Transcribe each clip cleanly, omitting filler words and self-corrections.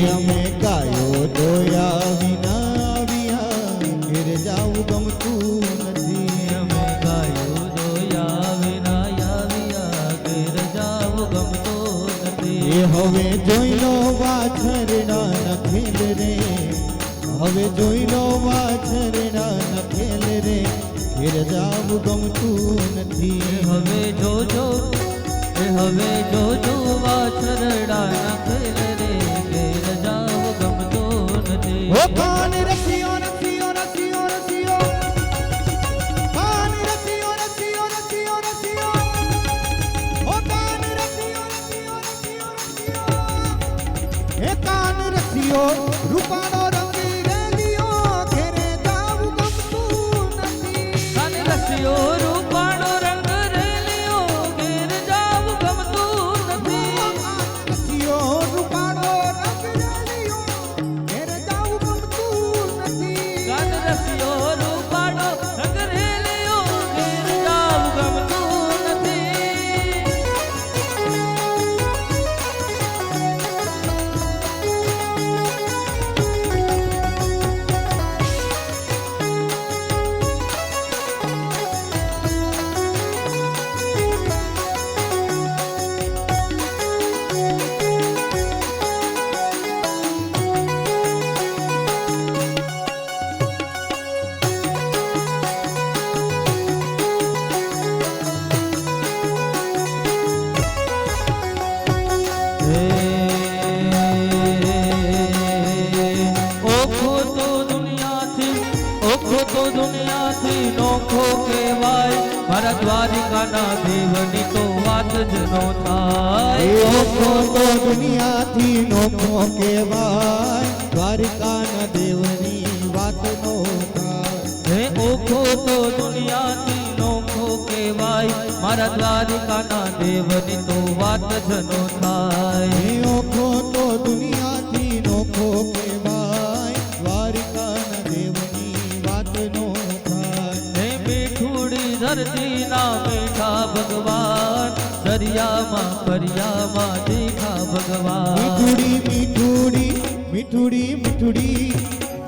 અમે ગાયો દોયા વિના આવ્યા ઘેર જાવું ગમતું નથી અમે ગાયો દોયા વિના આવ્યા ઘેર જાવું ગમતો નથી એ હવે જોઈ લો વાછરડા નખેલ રે હવે જોઈ લો વાછરડા નખેલ રે ઘેર જાવું ગમતું નથી હવે જોજો હવે જોજો વાછરડા નખેલ રે ઘેર જાવ ગમતો નથી ઓ કાન રસિયો રસિયો રસિયો રસિયો કાન રસિયો રસિયો રસિયો રસિયો ઓ કાન રસિયો રસિયો રસિયો રસિયો હે કાન રસિયો રૂપાનો રંગ રેલિયો ઘેરે જાવું ગમતું નથી કાન રસિયો રૂપાળો રંગ રેલિયો ઘેર જાવ ગમતું નથી રસિયો રૂપાનો રંગ રેલિયો ઘેરે જાવું ગમતું નથી કાન રસિયો રૂપાળો રંગ રેલિયો ઘેર જાવ ગમતું નથી ઓખો તો દુનિયાથી નોખો કહેવાય મારા દ્વારિકાના દેવની તો વાત જ નો થાય ઓખો તો દુનિયાથી નોખો કહેવાય દ્વારિકાના દેવની વાત નો થાય હે ઓખો તો દુનિયાથી નોખો કહેવાય મારા દ્વારિકાના દેવની તો વાત જ નો થાય ઓખો તો દુનિયાથી નોખો કહેવાય દ્વારિકાના દેવની વાત નો થાય હે મીઠુડી ધરતીના મીઠા ભગવાન દરિયામાં દરિયામાં દેખા ભગવાન મીઠુડી મીઠુડી મીઠુડી મીઠુડી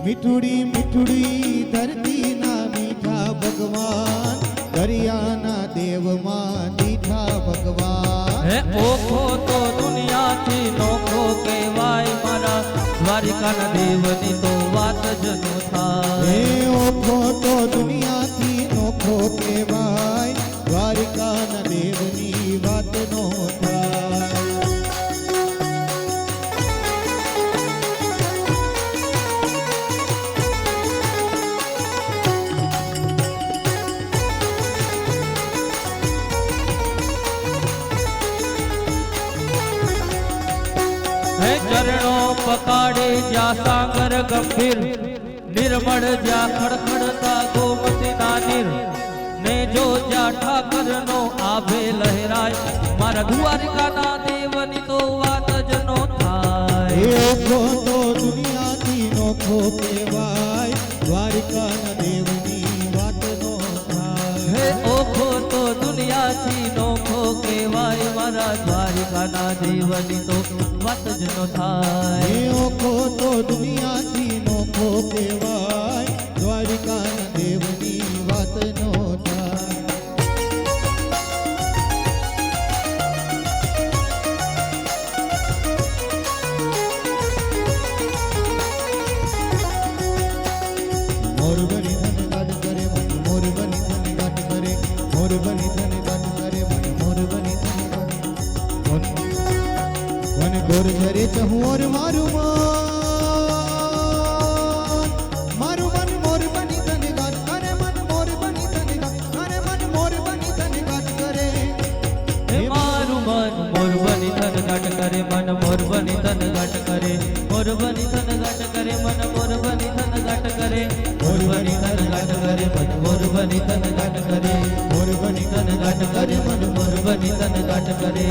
મીઠુડી મીઠુડી ધરતીના મીઠા ભગવાન દરિયાના દેવમાં દીઠા ભગવાન હે ઓખો તો દુનિયાથી નોખો કહેવાય મારા દ્વારિકાના દેવની તો વાત જ નો હે થાય ઓખો તો દુનિયાથી નોખો કહેવાય દ્વારિકાના દેવની વાત નો થાય હે ચરણો પકાડે જ્યાં સાગર ગંભીર નિર્મળ જ્યાં ખડખડતા ગોમતીના નીર ને જો જ્યાં ઠાકરનો આભે લહેરાય મારા દ્વારિકાના દેવની તો વાત જ નો થાય ઓખો તો દુનિયાથી નોખો કહેવાય દ્વારિકાના દેવની વાત નો થાય હે ઓખો તો દુનિયાથી નોખો કહેવાય મારા દ્વારિકાના દેવની તો વાત જ નો થાય ઓખો તો દુનિયાથી નોખો કહેવાય દ્વારિકાના દેવની વાત નો થાય મોર બની ધન ગાટ કરે મન મોર બની ધન ગાટ કરે મોર બની ધન ગાટ કરે મન મોર બની ધન ગાટ વન ગોર ઝરે ચહુર મારું મન મોર બની ધન ગાટ કરે મન મોર બની ધન ગાટ કરે મન મોર બની ધન ગાટ કરે હે મારું મન મોર બની ધન ગાટ કરે મન મોર બની ધન ગાટ કરે મોર બની ધન ગાટ કરે મન મોર બની ધન ગાટ કરે મોર બની ધન ગાટ કરે મન મોર બની ધન ગાટ કરે મોર બની ધન ગાટ કરે મન મોર બની ધન ગાટ કરે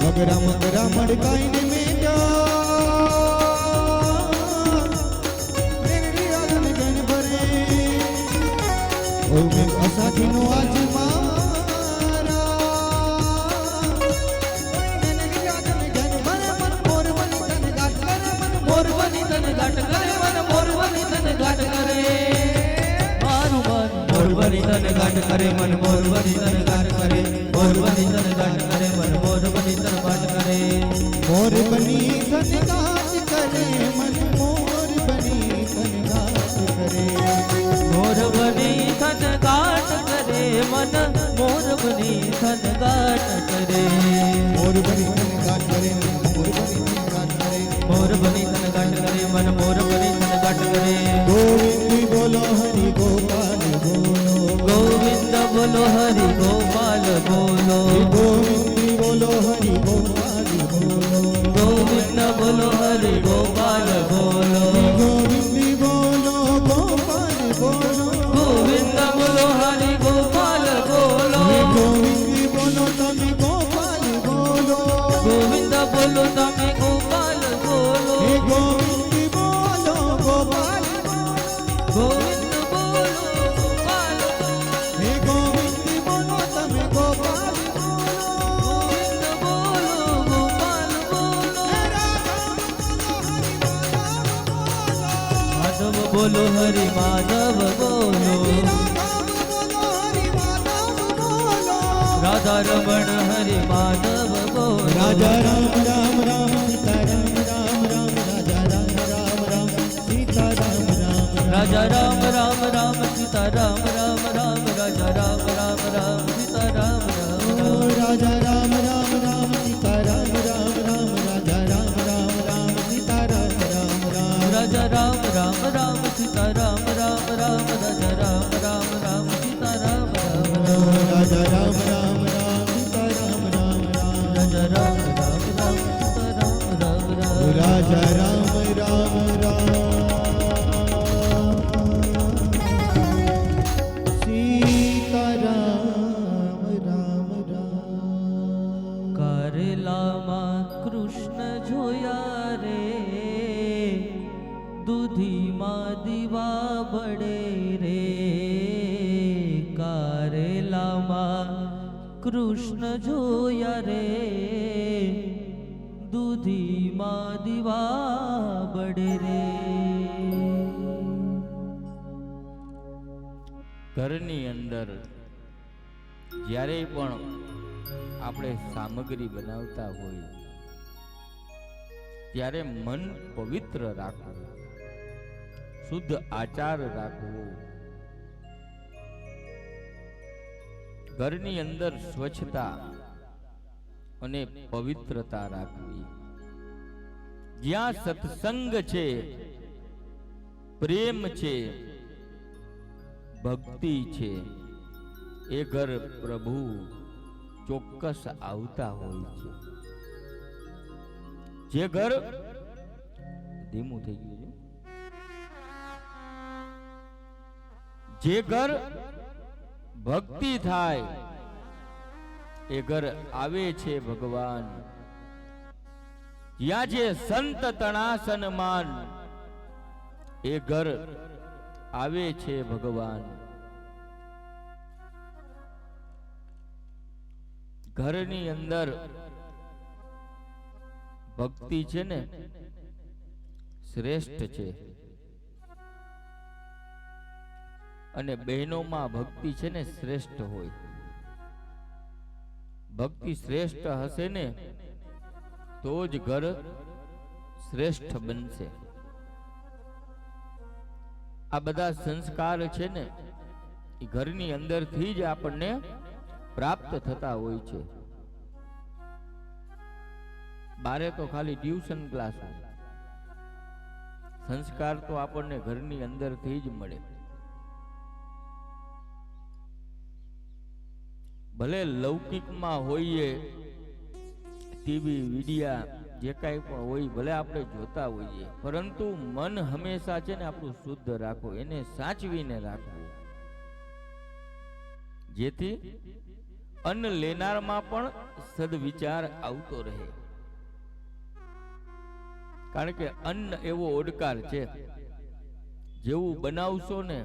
મગરા મગરા મડકાઈને મેટા મેઘડી આનંદ જન ભરે ઓ મેઘ અસાધીનો આજ મારા મેઘડી આનંદ જન ભરે મન મોરબની તન ગાટ કરે મન મોરબની તન ગાટ કરે મન મોરબની તન ગાટ કરે મારું મન મોરબની તન ગાટ કરે મન મોરબની તન ગાટ કરે મોરબની તન ગાટ કરે મન મોરબની તન ગાટ કરે મોરબની તન ગાટ કરે મન મોરબની તન ગાટ કરે મોરબની તન ગાટ કરે મન મોરબની તન ગાટ કરે મોરબની તન ગાટ કરે મોરબની તન ગાટ કરે મોરબની તન ગાટ કરે મન મોરબની તન ગાટ કરે ગોવિંદ બોલો હરિ ગોપાલ બોલો ગોવિંદ બોલો હરિ ગોપાલ બોલો ગોવિંદ બોલો હરિ ગોપાલ બોલો ગોવિંદ બોલો હરિ ગોપાલ બોલો ગોવિંદ બોલો ગોપાલ બોલો ગોવિંદ બોલો હરિ ગોપાલ બોલો ગોવિંદ બોલો તમે ગોપાલ બોલો ગોવિંદ બોલો તમે ગોપાલ બોલો હે ગોવિંદ બોલો ગોપાલ ગોવિંદ બોલો ગોપાલ હે ગોવિંદ બોલો તમે ગોપાલ ગોવિંદ બોલો ગોપાલ બોલો માધવ બોલો હરિ માધવ બોલો રાધા રમણ હરિ માધવ બોલો રાજા રામ રામ રામ સીતા રામ રામ રામ રાજા રામ રામ રામ સીતા રામ રામ રાજા રામ રામ રામ સીતા રામ રામ રામ રાજા રામ રામ રામ સીતા રામ રામ રામ રાજા રામ રામ રામ સીતા રામ રામ રામ રાજા રામ રામ રામ સીતા રામ રામ રામ રાજા રામ રામ રામ સીતા રામ રામ રામ રાજા રામ રામ રામ સીતા રામ રામ રામ રાજા રામ રામ રામ સીતા રામ રામ રામ રાજા રામ રામ રામ સીતા રામ રામ રામ રાજા રામ રામ રામ સીતા રામ રામ રામ કારેલામાં કૃષ્ણ જોયા રે દૂધીમાં દીવા બળે રે કારેલામાં કૃષ્ણ જોયા રે દૂધીમાં દીવા બળે રે ઘરની અંદર જ્યારે પણ આપણે સામગ્રી બનાવતા હોય ત્યારે મન પવિત્ર રાખવું, શુદ્ધ આચાર રાખવો, ઘરની અંદર સ્વચ્છતા અને પવિત્રતા રાખવી. જ્યાં સત્સંગ છે, પ્રેમ છે, ભક્તિ છે, એ ઘર પ્રભુ ચોક્કસ આવતા હોય છે. જે ઘર ધીમું થઈ ગયું છે, જે ઘર ભક્તિ થાય એ ઘર આવે છે ભગવાન. જ્યાં જે સંત તણા સન્માન એ ઘર આવે છે ભગવાન. ઘરની અંદર ભક્તિ છે ને શ્રેષ્ઠ છે, અને બહેનોમાં ભક્તિ છે ને શ્રેષ્ઠ હોય. ભક્તિ શ્રેષ્ઠ હશે ને તો જ ઘર શ્રેષ્ઠ બનશે. આ બધા સંસ્કાર છે ને એ ઘરની અંદરથી જ આપણને પ્રાપ્ત થતા હોય છે. બારે તો ખાલી ટ્યુશન ક્લાસ હોય, સંસ્કાર તો આપણને ઘરની અંદરથી જ મળે. ભલે લૌકિકમાં હોઈએ, ટીવી વિડિયા જે કાંઈ પણ હોય ભલે આપણે જોતા હોઈએ, પરંતુ મન હંમેશા છે ને આપણું શુદ્ધ રાખો, એને સાચવીને રાખવું, જેથી અન્ન લેનારમાં પણ સદવિચાર આવતો રહે. કારણ કે અન્ન એવો ઓડકાર છે, જેવું બનાવશો ને,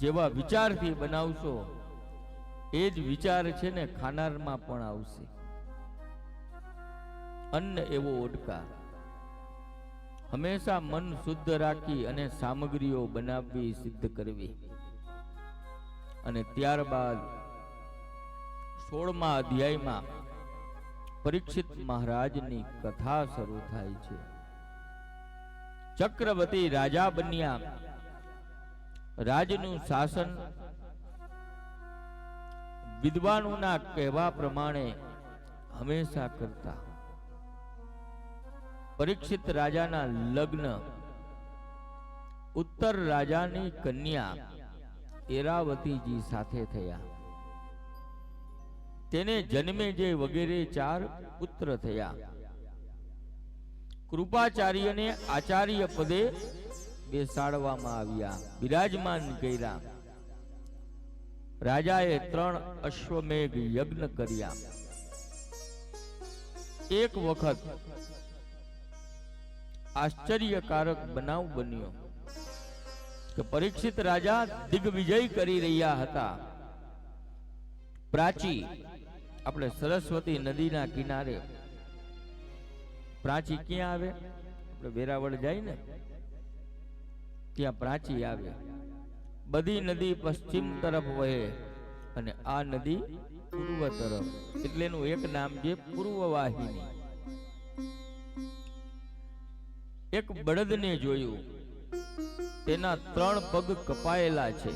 જેવા વિચારથી બનાવશો એ જ વિચાર છે ને ખાનારમાં પણ આવશે. અન્ન એવો ઓડકાર. હંમેશા મન શુદ્ધ રાખી અને સામગ્રીઓ બનાવવી, સિદ્ધ કરવી. અને ત્યારબાદ 16મા અધ્યાયમાં પરીક્ષિત મહારાજની કથા શરૂ થાય છે. ચક્રવર્તી રાજા બન્યા, રાજનું શાસન વિદ્વાનોના કહેવા પ્રમાણે હંમેશા કરતા. પરીક્ષિત રાજાના લગ્ન ઉત્તર રાજાની કન્યા એરાવતીજી સાથે થયા. તેને જન્મે જે વગેરે 4 પુત્ર થયા. કૃપાચાર્યને આચાર્ય પદે બેસાડવામાં આવ્યા, બિરાજમાન કર્યા. રાજાએ 3 અશ્વમેઘ યજ્ઞ કર્યા. એક વખત આશ્ચર્યકારક બનાવ બન્યો કે પરીક્ષિત રાજા દિગ્વિજય કરી રહ્યા હતા. પ્રાચી, આપણે સરસ્વતી નદીના કિનારે પ્રાચી ક્યાં આવે? આપણે વેરાવળ જાય ને ત્યાં પ્રાચી આવે. બધી નદી પશ્ચિમ તરફ વહે અને આ નદી પૂર્વ તરફ, એટલે એનું એક નામ છે પૂર્વવાહિની. એક બળદને જોયું, તેના 3 પગ કપાયેલા છે.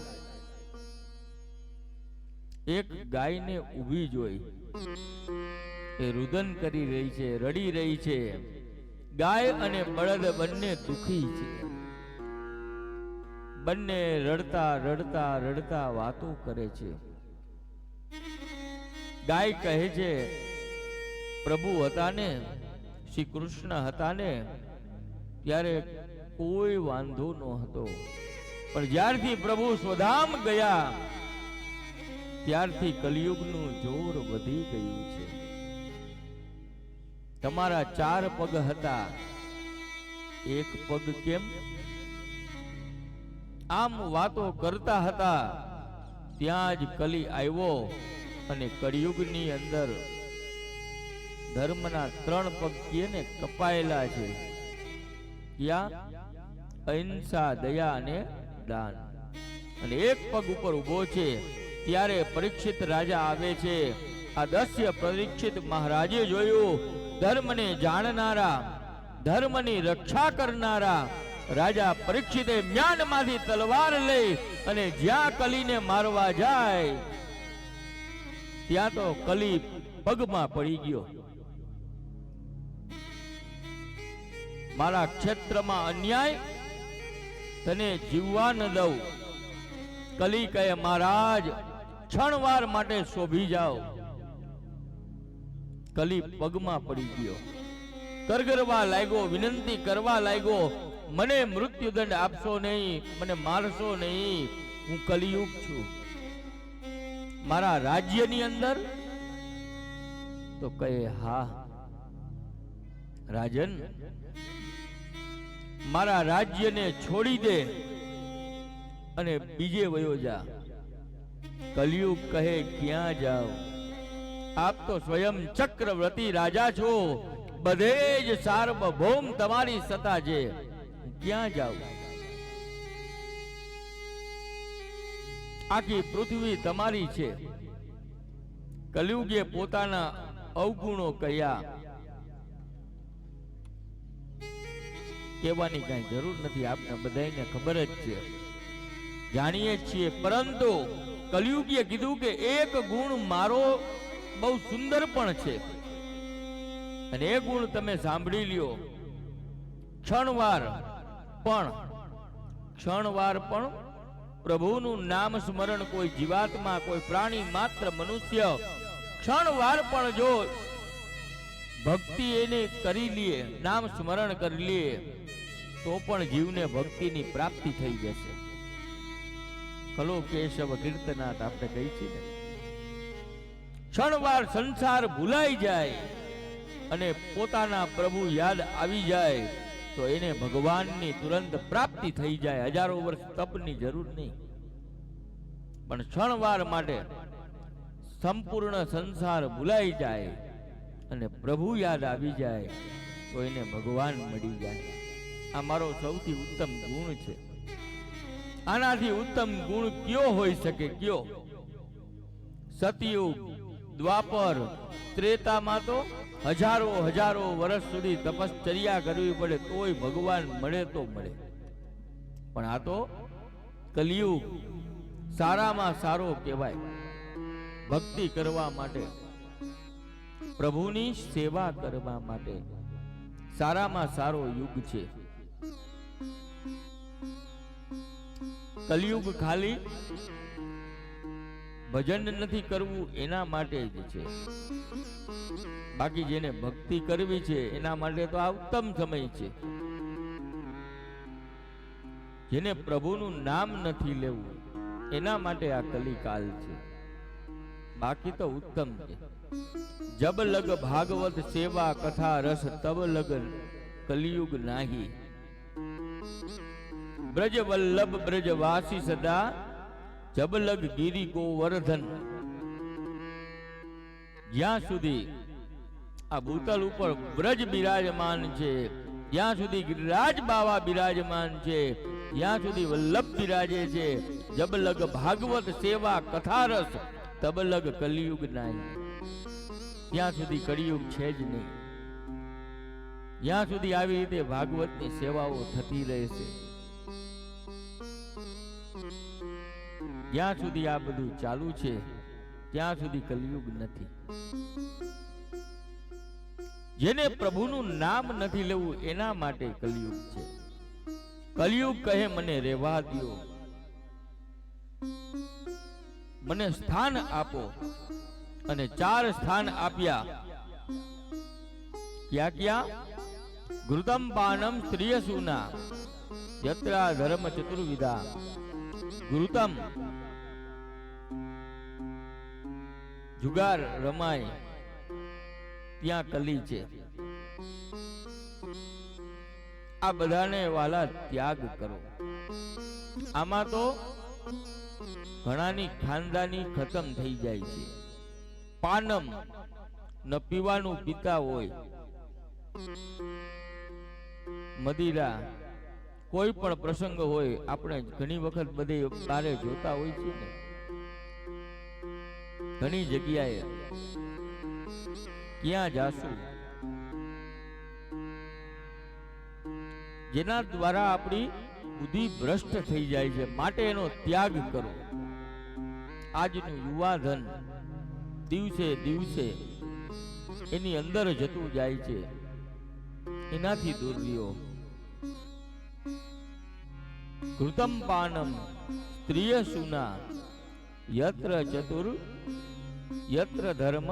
એક ગાયને ઊભી જોઈ, એ રુદન કરી રહી છે, રડી રહી છે. ગાય અને બળદ બંને દુખી છે. બંને રડતા રડતા રડતા વાતો કરે છે. ગાય કહે છે, પ્રભુ હતા ને, શ્રી કૃષ્ણ હતા ને, ત્યારે કોઈ વાંધો ન હતો, પણ જ્યારથી પ્રભુ સ્વધામ ગયા ત્યારથી કલિયુગનું જોર વધી ગયું છે. તમારા 4 પગ હતા, એક પગ કેમ? આમ વાતો કરતા હતા ત્યાં જ કલી આવ્યો અને કળિયુગની અંદર ધર્મના 3 પગ કેને કપાયેલા છે. ક્યાં? અહિંસા, દયા અને દાન. અને એક પગ ઉપર ઉભો છે. ત્યારે પરીક્ષિત રાજા આવે છે. આ દસ્ય પરીક્ષિત મહારાજે જોયું. ધર્મને જાણનારા, ધર્મની રક્ષા કરનારા રાજા પરીક્ષિતે મ્યાનમાંથી તલવાર લઈ અને જ્યાં કલીને મારવા જાય ત્યાં તો કલી પગમાં પડી ગયો. મારા ક્ષેત્રમાં અન્યાય, તને જીવવા ન દઉં. કલી કહે, મહારાજ ક્ષણવાર માટે શોભી જાઓ. કલી પગમાં પડી ગયો, કરગરવા લાગ્યો, વિનંતી કરવા લાગ્યો, મને મૃત્યુદંડ આપશો નહીં, મને મારશો નહીં, હું કલિયુગ છું. મારા રાજ્યની અંદર તો કહે, હા રાજન, મારા રાજ્યને છોડી દે અને બીજે વયો જા. કલિયુગ કહે, ક્યાં જાઓ? આપ તો સ્વયં ચક્રવર્તી રાજા છો, બધે જ સાર્વભૌમ તમારી સત્તા છે, ક્યાં જાઉં? આખી પૃથ્વી તમારી છે. કલિયુગે પોતાના અવગુણો કહ્યા. કહેવાની કઈ જરૂર નથી, આપને બધાને ખબર જ છે, જાણીએ છીએ. પરંતુ કલિયુગે કીધું કે એક ગુણ મારો બહુ સુંદર પણ છે અને એ ગુણ તમે સાંભળી લ્યો. ક્ષણવાર પણ પ્રભુનું નામ સ્મરણ કોઈ જીવાત્મા, કોઈ પ્રાણી માત્ર, મનુષ્ય ક્ષણવાર પણ જો ભક્તિ એને કરી લે, નામ સ્મરણ કરી લે, તો પણ જીવને ભક્તિની પ્રાપ્તિ થઈ જશે. કલો કેશવ કીર્તનાથ આપણે કહી છીએ ને, ક્ષણવાર સંસાર ભૂલાઈ જાય અને પોતાના પ્રભુ યાદ આવી જાય તો એને ભગવાનની તુરંત પ્રાપ્તિ થઈ જાય. હજારો વર્ષ તપની જરૂર નહીં, પણ ક્ષણવાર માટે સંપૂર્ણ સંસાર ભૂલાઈ જાય અને પ્રભુ યાદ આવી જાય તો એને ભગવાન મળી જાય. આ મારો સૌથી ઉત્તમ ગુણ છે. આનાથી ઉત્તમ ગુણ કયો હોઈ શકે? કયો? સતયુગ, દ્વાપર, ત્રેતામાં તો હજારો વર્ષ સુધી તપશ્ચર્યા કરવી પડે તોય ભગવાન મળે તો મળે. પણ આ તો કલિયુગ, સારામાં સારો કહેવાય. ભક્તિ કરવા માટે, પ્રભુની સેવા કરવા માટે સારામાં સારો યુગ છે. કલિયુગ ખાલી ભજન નથી કરવું એના માટે જ છે. બાકી જેને ભક્તિ કરવી છે એના માટે તો આ ઉત્તમ સમય છે. જેને પ્રભુનું નામ નથી લેવું એના માટે આ કલિકાલ છે. બાકી તો ઉત્તમ છે. જબ લગ ભાગવત સેવા કથા રસ તબ લગ કલિયુગ નાહી. બ્રજ વલ્લભ બ્રજવાસી સદા જબ લગ ગિરી ગોવર્ધન. જ્યાં સુધી આ ભૂતલ ઉપર બ્રજ બિરાજમાન છે, જ્યાં સુધી ગિરિરાજ બાવા બિરાજમાન છે, જ્યાં સુધી વલ્લભ બિરાજે છે, જબ લગ ભાગવત સેવા કથા રસ તબ લગ કલિયુગ નાહી. ત્યાં સુધી કળિયુગ છે જ નહીં. જ્યાં સુધી આવી રીતે ભાગવતની સેવાઓ થતી રહેશે, જ્યાં સુધી આ બધું ચાલુ છે ત્યાં સુધી કલિયુગ નથી. જેને પ્રભુનું નામ નથી લેવું એના માટે કલિયુગ છે. કલિયુગ કહે મને રહેવા દ્યો, મને સ્થાન આપો. અને 4 સ્થાન આપ્યા. ક્યાં ક્યાં? ઘૃતમ પાનમ સ્ત્રીય સુના યત્રા ધર્મ ચતુર્વિધા. ઘૃતમ જુગાર રમાય ત્યાં કલી છે. આ બધાને વાલા ત્યાગ કરો. આમાં તો ઘણાની ખાનદાની ખતમ થઈ જાય છે. પાનમ ન પીવાનું પીતા હોય, મદિરા, કોઈ પણ પ્રસંગ હોય, આપણે ઘણી વખત બધે બારે જોતા હોય છે ને, ઘણી જગ્યાએ. ક્યાં જાશું? જેના દ્વારા આપણી બુદ્ધિ ભ્રષ્ટ થઈ જાય છે, માટે એનો ત્યાગ કરો. આજનું યુવાધન દિવસે દિવસે એની અંદર જતું જાય છે, એનાથી દૂર રહ્યો. ઘૃતમ પાનમ સ્ત્રીય સુના યત્ર ધર્મ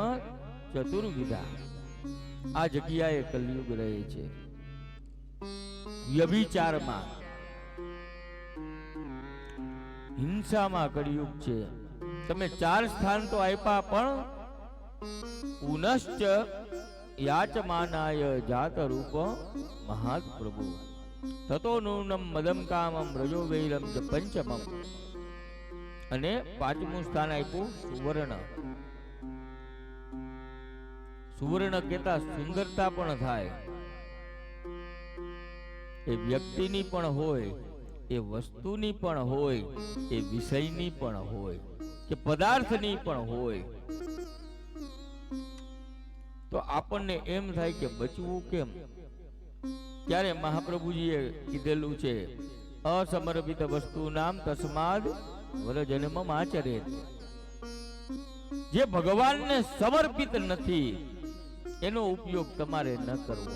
ચતુર્વિધા. આ જગ્યાએ કલિયુગ રહે છે. વ્યભિચારમાં, હિંસામાં કલિયુગ છે. તમે 4 સ્થાન તો આપ્યા, પણ પુનશ્ચ યાચમાનાય જાત રૂપ મહાત પ્રભુ તતો નૂનમ મદમ કામમ રજો વૈરમ જ પંચમમ. અને 5મું સ્થાન આપ્યું સુવર્ણ. સુવર્ણ કહેતા સુંદરતા પણ થાય. એ વ્યક્તિની પણ હોય, એ વસ્તુની પણ હોય, એ વિષયની પણ હોય, કે પદાર્થની પણ હોય. તો આપણને એમ થાય કે બચવું કેમ? ત્યારે મહાપ્રભુજીએ કીધેલું છે, અસમર્પિત વસ્તુ નામ તસ્માદ વરજન્મ આચરે. જે ભગવાનને સમર્પિત નથી એનો ઉપયોગ તમારે ન કરવો.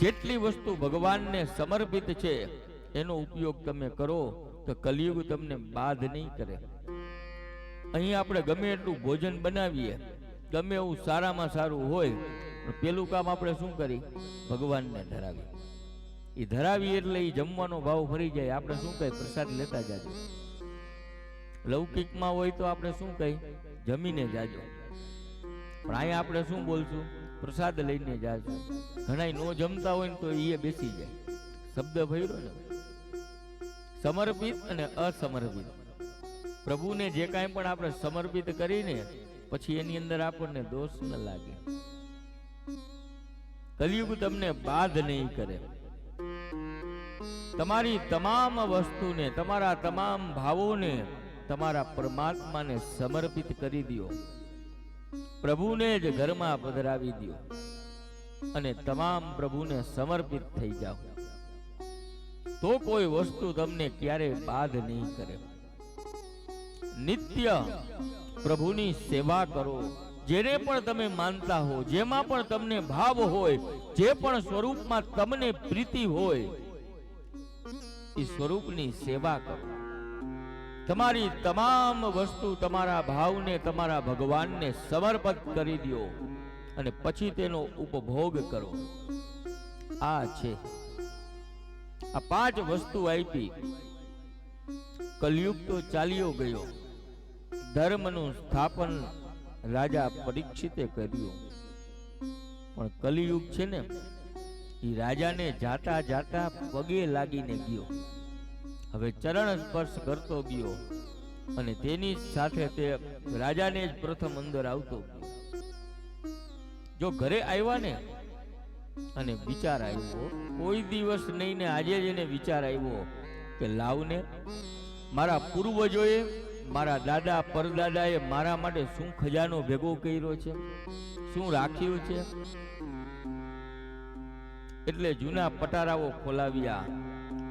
જેટલી વસ્તુ ભગવાનને સમર્પિત છે એનો ઉપયોગ તમે કરો તો કલિયુગ તમને બાધ નહીં કરે. અહીં આપણે ગમે એટલું ભોજન બનાવીએ, ગમે એવું સારામાં સારું હોય, પણ પેલું કામ આપણે શું કરી? ભગવાનને ધરાવી. એ ધરાવી એટલે એ જમવાનો ભાવ ફરી જાય. આપણે શું કહી? પ્રસાદ લેતા જાજો. લૌકિકમાં હોય તો આપણે શું કહી? જમીને જાજો. પણ અહીંયા આપણે શું બોલશું? પ્રસાદ લઈને જાજો. ઘણા નો જમતા હોય ને તો એ બેસી જાય. શબ્દ ભર્યો ને, સમર્પિત અને અસમર્પિત. પ્રભુને જે કાંઈ પણ આપણે સમર્પિત કરીને પછી એની અંદર આપણને દોષ ન લાગે. કલિયુગ તમને બાધ નહીં કરે. તમારી તમામ વસ્તુને, તમારા તમામ ભાવોને તમારા પરમાત્માને સમર્પિત કરી દો. પ્રભુને જ ઘરમાં પધરાવી દો અને તમામ પ્રભુને સમર્પિત થઈ જાઓ. તો કોઈ વસ્તુ તમને ક્યારે બાધ નહીં કરે. નિત્ય પ્રભુની સેવા કરો. જેને પણ તમે માનતા હો, જેમાં પણ તમને ભાવ હોય, જે પણ સ્વરૂપમાં તમને પ્રીતિ હોય, એ સ્વરૂપની સેવા કરો. તમારી તમામ વસ્તુ, તમારા ભાવને તમારા ભગવાનને સમર્પિત કરી દો અને પછી તેનો ઉપભોગ કરો. આ છે, આ 5 વસ્તુ આપી. કલયુગ તો ચાલ્યો ગયો. ધર્મનું સ્થાપન રાજા પરીક્ષિતે કર્યું. પણ કલિયુગ છે ને, એ રાજાને જાતા જાતા પગે લાગીને ગયો. હવે ચરણ સ્પર્શ કરતો ગયો અને તેની સાથે તે રાજાને જ પ્રથમ અંદર આવતો ગયો. જો ઘરે આવ્યા ને અને વિચાર આવ્યો, કોઈ દિવસ નહીં ને આજે જ એને વિચાર આવ્યો કે લાવને, મારા પૂર્વજોએ, મારા દાદા પરદાદાએ મારા માટે શું ખજાનો ભેગો કર્યો છે, શું રાખ્યું છે. એટલે જૂના પટારાઓ ખોલાવ્યા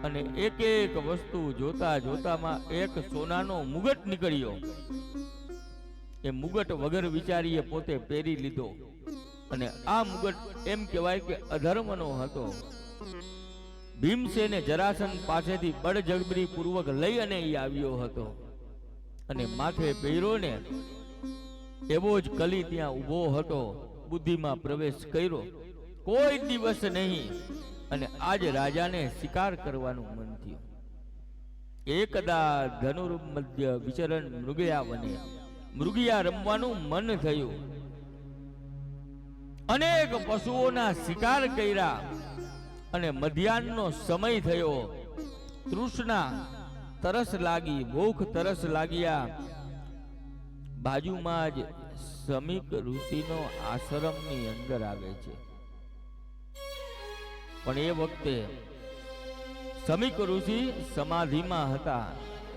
અને એક એક વસ્તુ જોતા જોતામાં એક સોનાનો મુગટ નીકળ્યો. એ મુગટ વગર વિચારીએ પોતે પહેરી લીધો અને આ મુગટ એમ કહેવાય કે અધર્મનો હતો. ભીમસેને જરાસંઘ પાસેથી બળજબરી પૂર્વક લઈ અને એ આવ્યો હતો અને માથે પહેર્યો ને એવો જ કલી ત્યાં ઊભો હતો. બુદ્ધિમાં પ્રવેશ કર્યો, કોઈ દિવસ નહીં. અને આજ રાજાને શિકાર કરવાનું મન થયું. એકદા ધનુર્મધ્ય વિચરણ મૃગયા વને, મૃગિયા રમવાનું મન થયું. અનેક પશુઓના શિકાર કર્યા અને મધ્યાહનનો સમય થયો. તૃષ્ણા, તરસ લાગી, ભૂખ તરસ લાગ્યા. બાજુમાં જ સમીક ઋષિનો આશ્રમની અંદર આવે છે. પણ એ વખતે સમીક ઋષિ સમાધિમાં હતા,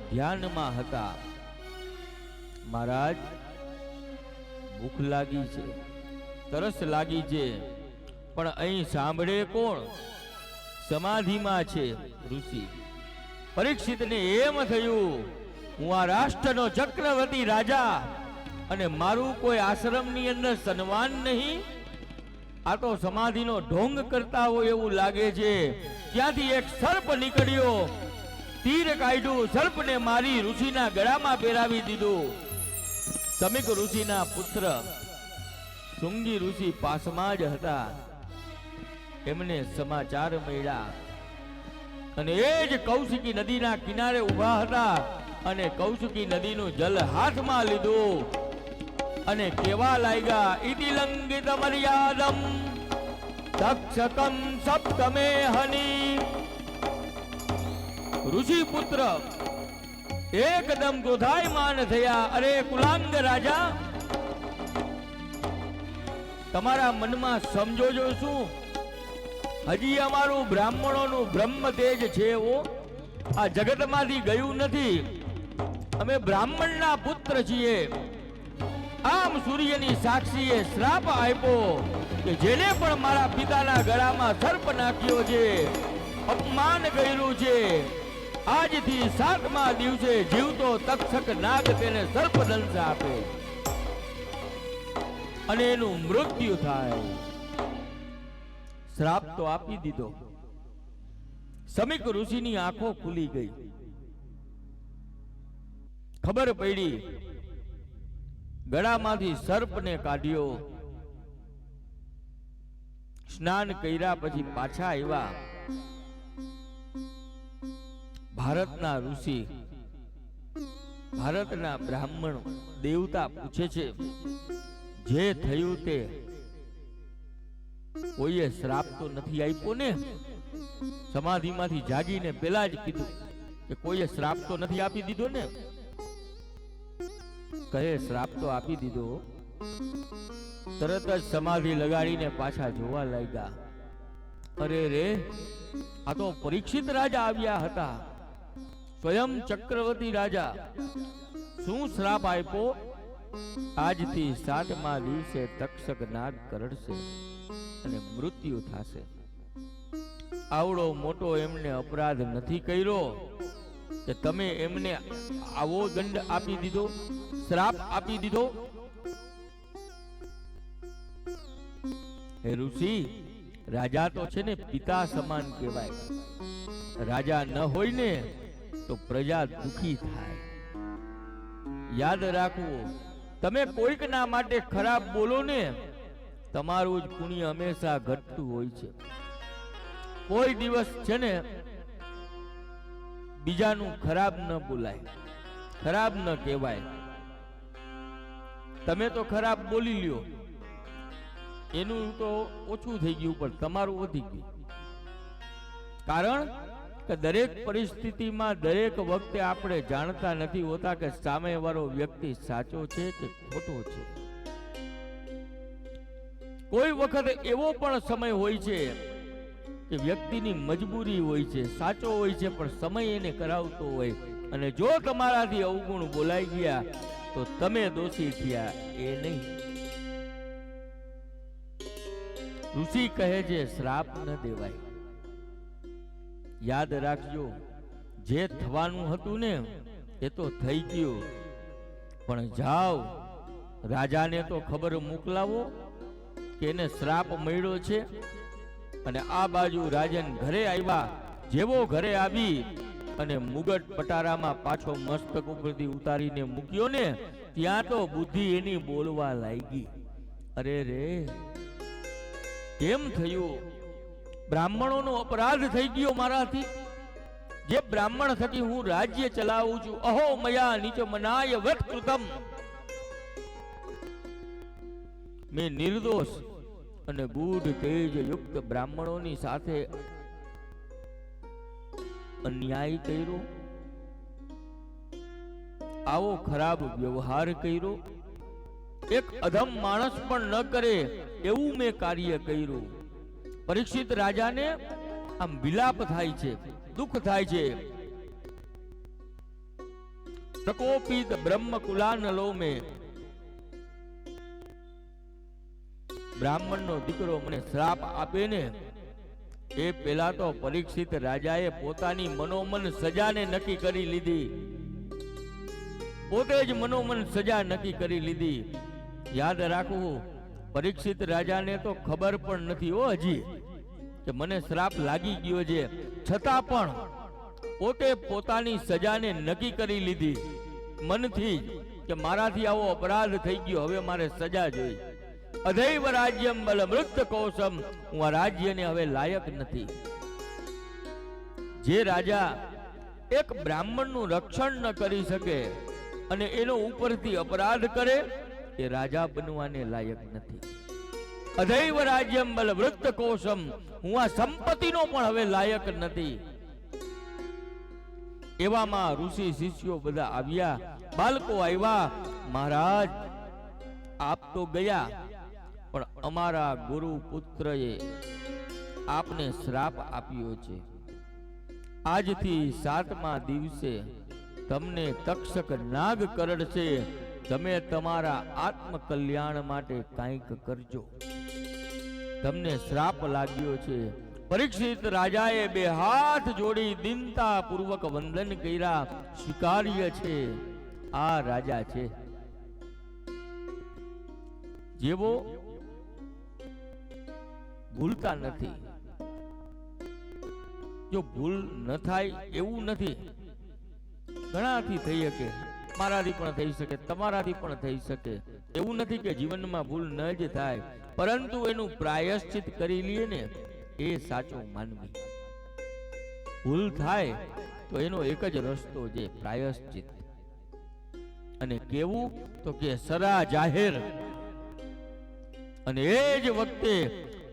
ધ્યાનમાં હતા. મહારાજ, ભૂખ લાગી છે, તરસ લાગી છે, પણ અહીં સાંભળે કોણ? સમાધિમાં છે ઋષિ. પરીક્ષિતને એમ થયું, હું આ રાષ્ટ્રનો ચક્રવર્તી રાજા અને મારું કોઈ આશ્રમની અંદર સન્માન નહીં. આ તો સમાધિનો ઢોંગ કરતા હોય એવું લાગે છે. ત્યાંથી એક સર્પ નીકળ્યો, તીર કાઢ્યું, સર્પને મારી ઋષિના ગળામાં પહેરાવી દીધું. સમીક ઋષિના પુત્ર શૃંગી ઋષિ પાસમાં જ હતા. એમને સમાચાર મળ્યા અને એ જ કૌશિકી નદીના કિનારે ઊભા હતા અને કૌશિકી નદીનું જલ હાથમાં લીધું અને કેવા લાગ્યા, ઇતિ લંઘિત મર્યાદમ તક્ષકમ સપ્તમે હની. ઋષિ પુત્ર એકદમ ક્રોધાયમાન થયા. અરે કુલાંગ રાજા, તમારા મનમાં સમજો શું? હજી અમારું બ્રાહ્મણોનું બ્રહ્મ તેજ છે આ જગતમાંથી ગયું નથી. અમે બ્રાહ્મણના પુત્ર છીએ. આમ સૂર્યની સાક્ષીએ શ્રાપ આપ્યો કે જેને પણ મારા પિતાના ગળામાં સર્પ નાખ્યો છે, અપમાન કર્યું છે, આજથી 7મા દિવસે જીવતો તક્ષક નાગ તેને સર્પ દંશ આપે અને એનું મૃત્યુ થાય. શ્રાપ તો આપી દીધો. સમીક ઋષિની આંખો ખુલી ગઈ. ખબર પડી, ગળામાંથી સર્પને કાઢ્યો. સ્નાન કર્યા પછી પાછા આવ્યા. ભારતના ઋષિ ભારતના બ્રાહ્મણ દેવતા પૂછે છે, જે થયું તે કોઈએ શ્રાપ તો નથી આપ્યો ને? સમાધિમાંથી જાગીને પેલા જ કીધું કે કોઈએ શ્રાપ તો નથી આપી દીધો ને? કહે શ્રાપ તો આપી દીધો. તરત જ સમાધિ લગાડીને પાછા જોવા લાગ્યા. અરે રે, આ તો પરીક્ષિત રાજા આવ્યા હતા, સ્વયં ચક્રવર્તી રાજા. શું શ્રાપ આપ્યો? આજથી 7મા દિવસે તક્ષક નાગ કરડશે અને મૃત્યુ થશે. આવડો મોટો એમને અપરાધ નથી કર્યો કે તમે એમને આવો દંડ આપી દીધો, શ્રાપ આપી દીધો? હે ઋષિ, રાજા તો છે ને પિતા સમાન કહેવાય. રાજા ન હોય ને તો પ્રજા દુખી થાય. યાદ રાખવું, તમે કોઈકના માટે ખરાબ બોલો ને, તમારું જ પુણ્ય હંમેશા ઘટતું હોય છે. કોઈ દિવસ છે ને બીજાનું ખરાબ ન બોલાય, ખરાબ ન કહેવાય. તમે તો ખરાબ બોલી લ્યો, એનું તો ઓછું થઈ ગયું, પણ તમારું વધી ગયું. કારણ કે દરેક પરિસ્થિતિમાં દરેક વખતે આપણે જાણતા નથી હોતા કે સામેવાળો વ્યક્તિ સાચો છે કે ખોટો છે. કોઈ વખત એવો પણ સમય હોય છે કે વ્યક્તિની મજબૂરી હોય છે, સાચો હોય છે, પણ સમય એને કરાવતો હોય, અને જો તમારાથી અવગુણ બોલાઈ ગયા તો તમે દોષી થયા, એ નહીં. ઋષિ કહે છે શ્રાપ ન દેવાય. યાદ રાખજો, જે થવાનું હતું ને એ તો થઈ ગયું, પણ જાઓ રાજાને તો ખબર મોકલાવો કે એને શ્રાપ મળ્યો છે. અને આ બાજુ રાજન ઘરે આવ્યા. જેવો ઘરે આવી અને મુગટ પટારામાં પાછો મસ્તક ઉપરથી ઉતારીને મૂક્યો ને, ત્યાં તો બુદ્ધિ એની બોલવા લાગી. અરે રે, કેમ થયું? બ્રાહ્મણોનો અપરાધ થઈ ગયો મારાથી. જે બ્રાહ્મણ થકી હું રાજ્ય ચલાવું છું, અહો મયા નીચ મનાય વત કૃતમ. મેં નિર્દોષ અને ગૂઢ તેજ યુક્ત બ્રાહ્મણોની સાથે અન્યાય કર્યો, આવો ખરાબ વ્યવહાર કર્યો. એક અધમ માણસ પણ ન કરે એવું મેં કાર્ય કર્યું. પરીક્ષિત રાજાને આમ વિલાપ થાય છે, દુઃખ થાય છે. પ્રકોપિત બ્રહ્મ કુલાનલો મેં, બ્રાહ્મણનો દીકરો મને શ્રાપ આપે ને, એ પેલા તો પરીક્ષિત રાજાએ પોતાની મનોમન સજાને નક્કી કરી લીધી. પોતે જ મનોમન સજા નક્કી કરી લીધી. યાદ રાખવું, પરીક્ષિત રાજાને તો ખબર પણ નથી હો હજી કે મને શ્રાપ લાગી ગયો છે, છતાં પણ પોતે પોતાની સજાને નક્કી કરી લીધી મનથી કે મારાથી આવો અપરાધ થઈ ગયો, હવે મારે સજા જોઈ. અધૈવ રાજ્યમ બલ મૃત કોશમ, હું આ રાજ્યને હવે લાયક નથી. જે રાજા એક બ્રાહ્મણનું રક્ષણ ન કરી શકે અને એનો ઉપરથી અપરાધ કરે, એ રાજા બનવાને લાયક નથી. અધૈવ રાજ્યમ બલ વૃત્ત કોશમ, હું આ સંપત્તિનો પણ હવે લાયક નથી. એવામાં ઋષિ શિષ્યો બધા આવ્યા, બાળકો આવ્યા. મહારાજ, આપ તો ગયા, પણ અમારા ગુરુ પુત્રએ આપને શ્રાપ આપ્યો છે. આજથી 7મા દિવસે તમને તક્ષક નાગ કરડશે. તમે તમારા આત્મ કલ્યાણ માટે કંઈક કરજો. તમને શ્રાપ લાગ્યો છે. પરીક્ષિત રાજાએ 2 હાથ જોડી દીનતા પૂર્વક વંદન કર્યા. સ્વીકાર્ય છે, આ રાજા છે જેવો ભૂલતા નથી. જો ભૂલ ન થાય એવું નથી, ઘણાથી થઈ શકે, મારાથી પણ થઈ શકે, તમારાથી પણ થઈ શકે. એવું નથી કે જીવનમાં ભૂલ ન જ થાય, પરંતુ એનું પ્રાયશ્ચિત કરી લઈએ ને, એ સાચો માનવી. ભૂલ થાય તો એનો એક જ રસ્તો છે, પ્રાયશ્ચિત. અને કેવું તો કે સરા જાહેર. અને એ જ વખતે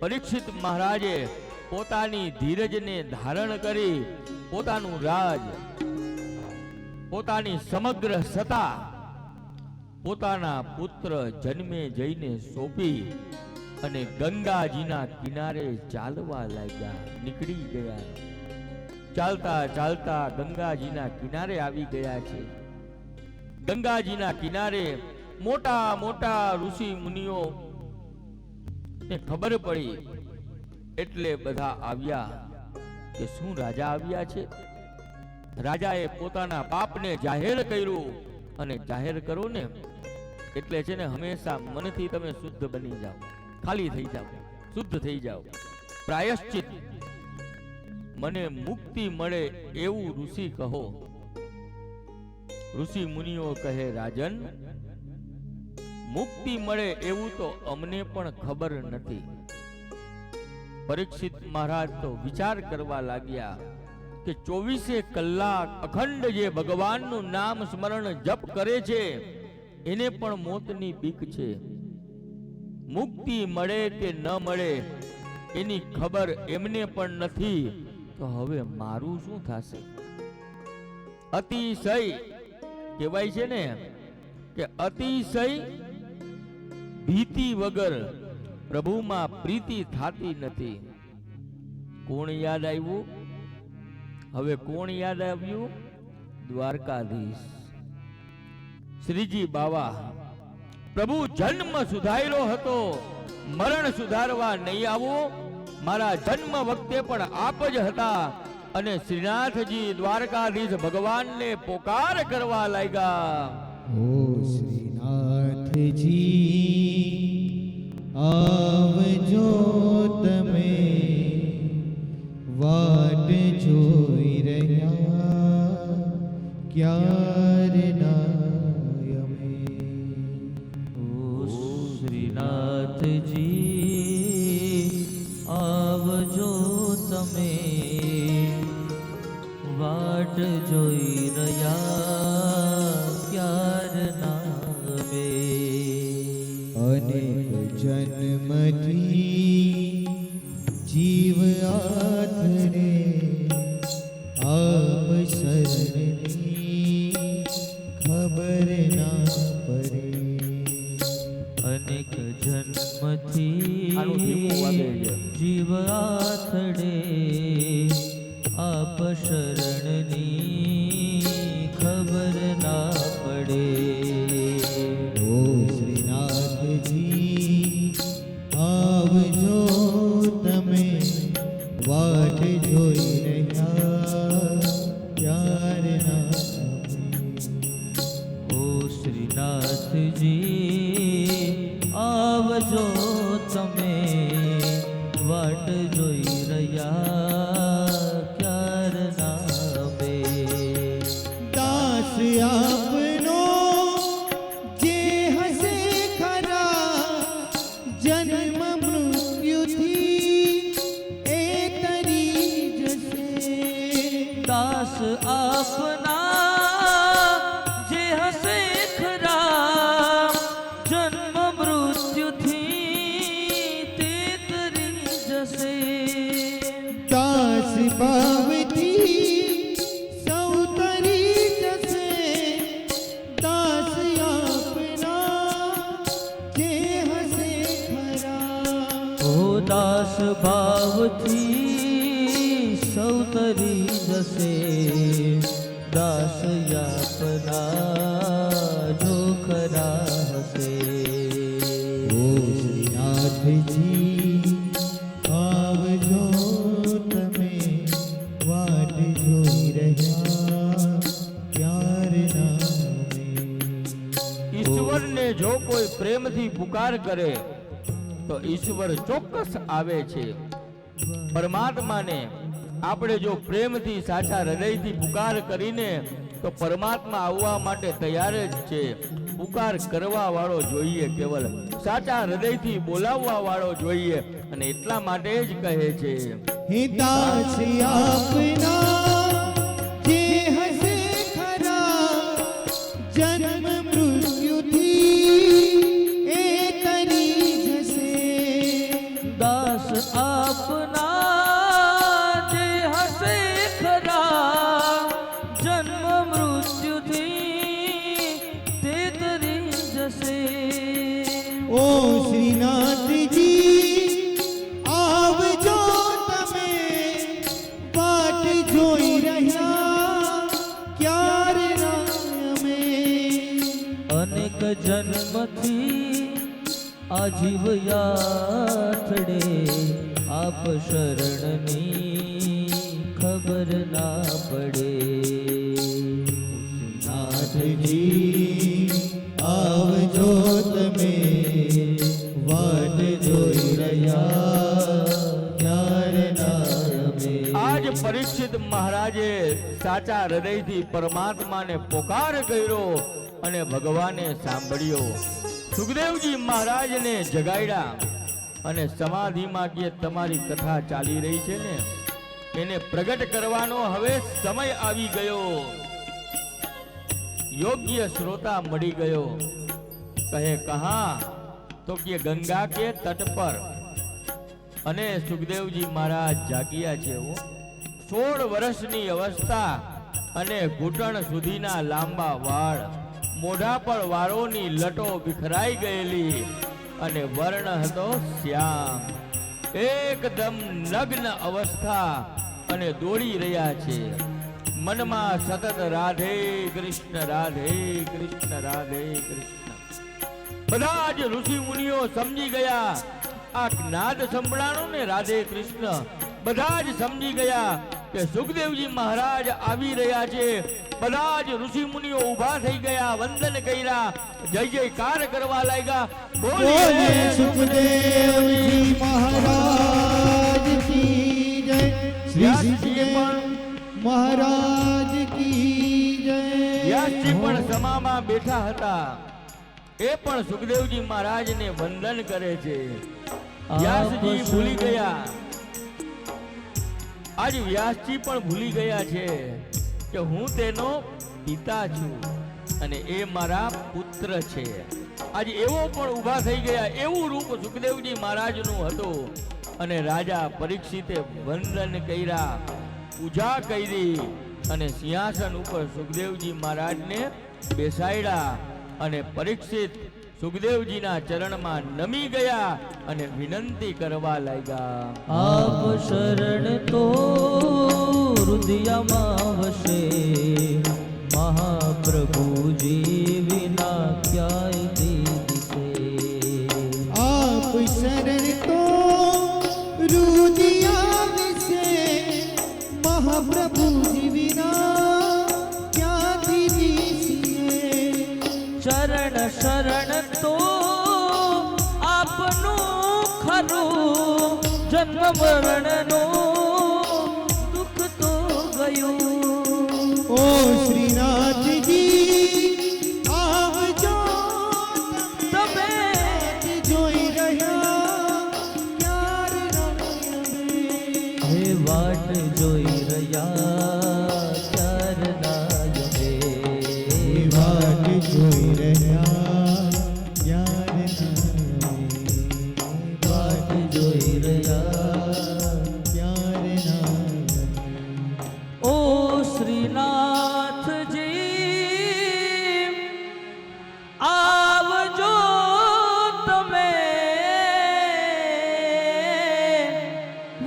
પરીક્ષિત મહારાજે પોતાની ધીરજને ધારણ કરી પોતાનું રાજ, પોતાની સમગ્ર સત્તા પોતાના પુત્ર જન્મે જઈને સોંપી અને ગંગાજીના કિનારે ચાલવા લાગ્યા, નીકળી ગયા. ચાલતા ચાલતા ગંગાજીના કિનારે આવી ગયા છે. ગંગાજીના કિનારે મોટા મોટા ઋષિ મુનિઓ ને ખબર પડી એટલે બધા આવ્યા કે શું રાજા આવ્યા છે. રાજાએ પોતાના પાપને જાહેર કર્યું, અને જાહેર કરો ને એટલે છે ને હંમેશા મનથી તમે શુદ્ધ બની જાઓ, ખાલી થઈ જાઓ, શુદ્ધ થઈ જાઓ. પ્રાયશ્ચિત મને મુક્તિ મળે એવું ઋષિ કહો. ઋષિ મુનિઓ કહે રાજન, મુક્તિ મળે એવું તો અમને પણ ખબર નથી. પરીક્ષિત મહારાજ તો વિચાર કરવા લાગ્યા કે 24 કલાક અખંડ જે ભગવાનનું નામ સ્મરણ જપ કરે છે એને પણ મોતની બીક છે. મુક્તિ મળે કે ન મળે એની ખબર એમને પણ નથી. તો હવે મારું શું થશે? અતિશય કહેવાય છે ને કે અતિશય ભીતિ વગર પ્રભુમાં પ્રીતિ થાતી નથી. કોણ યાદ આવ્યું? હવે કોણ યાદ આવ્યું? દ્વારકાધીશ શ્રીજી બાવા. પ્રભુ જન્મ સુધાર્યો હતો, મરણ સુધારવા નહીં આવો. મારા જન્મ વખતે પણ આપ જ હતા. અને શ્રીનાથજી દ્વારકાધીશ ભગવાનને પોકાર કરવા લાગ્યા. ઓ શ્રીનાથજી આવજો તમે, વાટ જોઈ રહ્યા ક્યારના અમે. ઓ શ્રીનાથજી આવજો તમે, વાટ જોઈ રહ્યા ક્યારના અમે. અનેક જન્મથી જીવ આથરે આપ શરણની ખબર ના પડે. અનેક આનું ધીમું જન્મથી વાગે છે. જીવ આથડે આપ શરણની ખબર ના પડે. ઓ શ્રીનાથજી આવજો તમે, વાટ જોઈ રહ્યા ક્યારના અમે. ઓ શ્રીનાથજી આવજો તમે, વાટ જોઈ રહ્યા ક્યારના અમે. દાસ આપનો જે હસે ખરા, જન્મ મૃત્યુથી એ તરી જશે. દાસ આપના જે હસે ખરા, જન્મ મૃત્યુથી તે તરી જશે. દાસ ભાવથી સૌ તરી જશે. દાસ આપના જે હસે ખરા. ઓ દાસ ભાવથી સૌ તરી જશે. દાસ યાપના જો ખરા હશે. ઓ શ્રીનાથજી આવજો તમે, વાટ જોઈ રહ્યા ક્યારના અમે. ઈશ્વરને જો કોઈ પ્રેમથી પુકાર કરે તો ઈશ્વર ચોક્કસ આવે છે. પરમાત્માને આપણે જો પ્રેમથી સાચા હૃદયથી પુકાર કરીને તો પરમાત્મા આવવા માટે તૈયાર જ છે. પુકાર કરવા વાળો જોઈએ, કેવલ સાચા હૃદયથી બોલાવવા વાળો જોઈએ. અને એટલા માટે જ કહે છે હે દાસ આપના જે હસે ખરા, જન્મ મૃત્યુ આપના જે હશે ખરા જન્મ મૃત્યુથી તે તરી જશે. ઓ શ્રીનાથજી આવજો તમે વાટ જોઈ રહ્યા ક્યારે અમે. અનેક જન્મથી આજીવ યાથડે આપ શરણની ખબર ના પડે. નાથજી આવજો તમે વાટ જોઈ રહ્યા ક્યારે અમે. આજ પરીક્ષિત મહારાજે સાચા હૃદયથી પરમાત્માને પોકાર કર્યો અને ભગવાને સાંભળ્યો. સુખદેવજી મહારાજને જગાડ્યા અને સમાધિમાં કે તમારી કથા ચાલી રહી છે ને એને પ્રગટ કરવાનો હવે સમય આવી ગયો. યોગ્ય શ્રોતા મળી ગયો. કહે કહા તો કે ગંગા કે તટ પર. અને સુખદેવજી મહારાજ જાગ્યા છે. 16 વર્ષની અવસ્થા અને ઘૂંટણ સુધીના લાંબા વાળ, મોઢા પર વાળોની લટો વિખરાઈ ગયેલી અને વર્ણ હતો શ્યામ. એકદમ નગ્ન અવસ્થા અને દોડી રહ્યા છે. મનમાં સતત રાધે કૃષ્ણ રાધે કૃષ્ણ રાધે કૃષ્ણ. બધા જ ઋષિ મુનિઓ સમજી ગયા. આ નાદ સંભળાણો ને રાધે કૃષ્ણ, બધા જ સમજી ગયા કે સુખદેવજી મહારાજ આવી રહ્યા છે. બધા જ ઋષિ મુનિઓ ઊભા થઈ ગયા, વંદન કર્યા, જય જયકાર કરવા લાગ્યા. બોલે સુખદેવજી મહારાજ કી જય. શ્રી સુખદેવ મહારાજ કી જય. વ્યાસજી પણ સમામાં બેઠા હતા. એ પણ સુખદેવજી મહારાજને વંદન કરે છે. વ્યાસજી ભૂલી ગયા. આજ વ્યાસજી પણ ભૂલી ગયા છે કે હું તેનો પિતા છું અને એ મારા પુત્ર છે. આજે એવો પણ ઊભા થઈ ગયા. એવું રૂપ સુખદેવજી મહારાજનું હતું. અને રાજા પરીક્ષિતે વંદન કર્યા, પૂજા કરી અને સિંહાસન ઉપર સુખદેવજી મહારાજને બેસાડ્યા. અને પરીક્ષિત સુખદેવજીના ચરણમાં નમી ગયા અને વિનંતી કરવા લાગ્યા. આપ શરણ તો હૃદયમાં વસે, મહાપ્રભુજી વિના ક્યાંય દિશે. આપ શરણ તો રુદિયા વિશે, મહાપ્રભુજી વિના ક્યાંથી દિસીએ. ચરણ શરણ તો આપનું ખરું, જન્મ મરણનું દુઃખ તો ગયું. ઓ શ્રીનાથજી આવજો તમે જોઈ રહ્યા ક્યારે અમે. હે વાટ જોઈ રહ્યા ચારના યમે. વાટ જોઈ રહ્યા ક્યારે વાટ જોઈ રહ્યા. ક્યારે ઓ શ્રીનાથજી આવજો તમે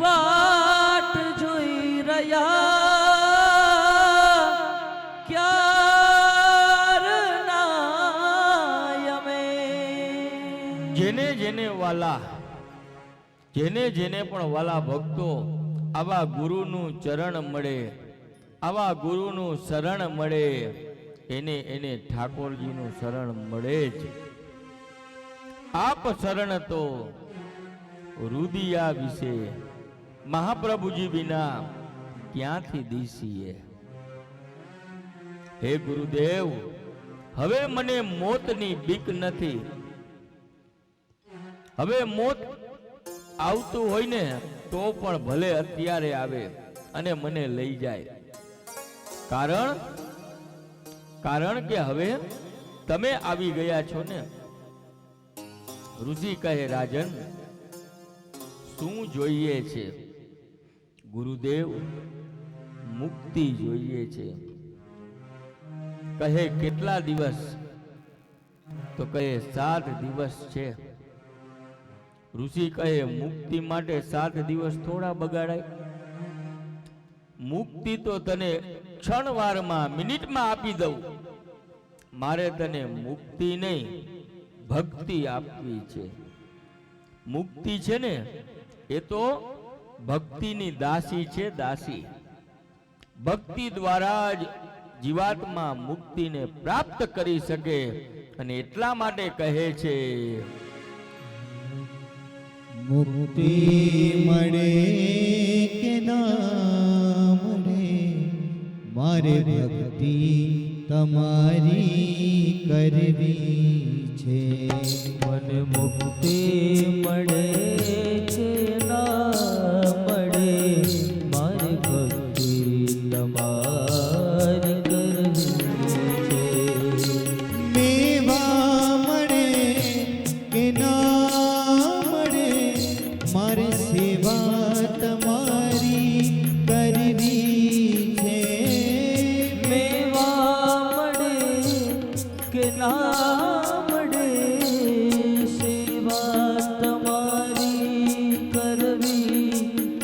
વાટ જોઈ રહ્યા ક્યારના યમે. જેને જેને વાલા, જેને જેને પણ વાલા ભક્તો આવા ગુરુનું ચરણ મળે, આવા ગુરુનું શરણ મળે, એને એને ઠાકોરજીનું શરણ મળે જ. આપ શરણ તો રુદિયા વિશે, મહાપ્રભુજી વિના ક્યાંથી દીસીએ. હે ગુરુદેવ, હવે મને મોતની બીક નથી. હવે મોત આવતું હોય ને તો પણ ભલે અત્યારે આવે અને મને લઈ જાય. કારણ કે હવે તમે આવી ગયા છો ને. ઋષિ કહે રાજન, શું જોઈએ છે? ગુરુદેવ મુક્તિ જોઈએ છે. કહે કેટલા દિવસ? તો કહે 7 દિવસ છે. ઋષિ કહે મુક્તિ માટે 7 દિવસ થોડા બગાડાય? મુક્તિ તો તને ક્ષણવારમાં મિનિટમાં આપી દઉં. મારે તને મુક્તિ નહીં ભક્તિ આપવી છે. મુક્તિ છે ને એ તો ભક્તિની દાસી છે, દાસી. ભક્તિ દ્વારા જ જીવાત્મા મુક્તિને પ્રાપ્ત કરી શકે અને એટલા માટે કહે છે મુક્તિ મળે કે ના મળે, મારે ભક્તિ તમારી કરવી છે. મને મુક્તિ મળે કે ના મળે, મારી ભક્તિ તમારી કરવી છે. મેવા મળે કે ના મળે, મારે સેવા તમારી કરવી છે. મેવા મળે કે ના મળે, સેવા તમારી કરવી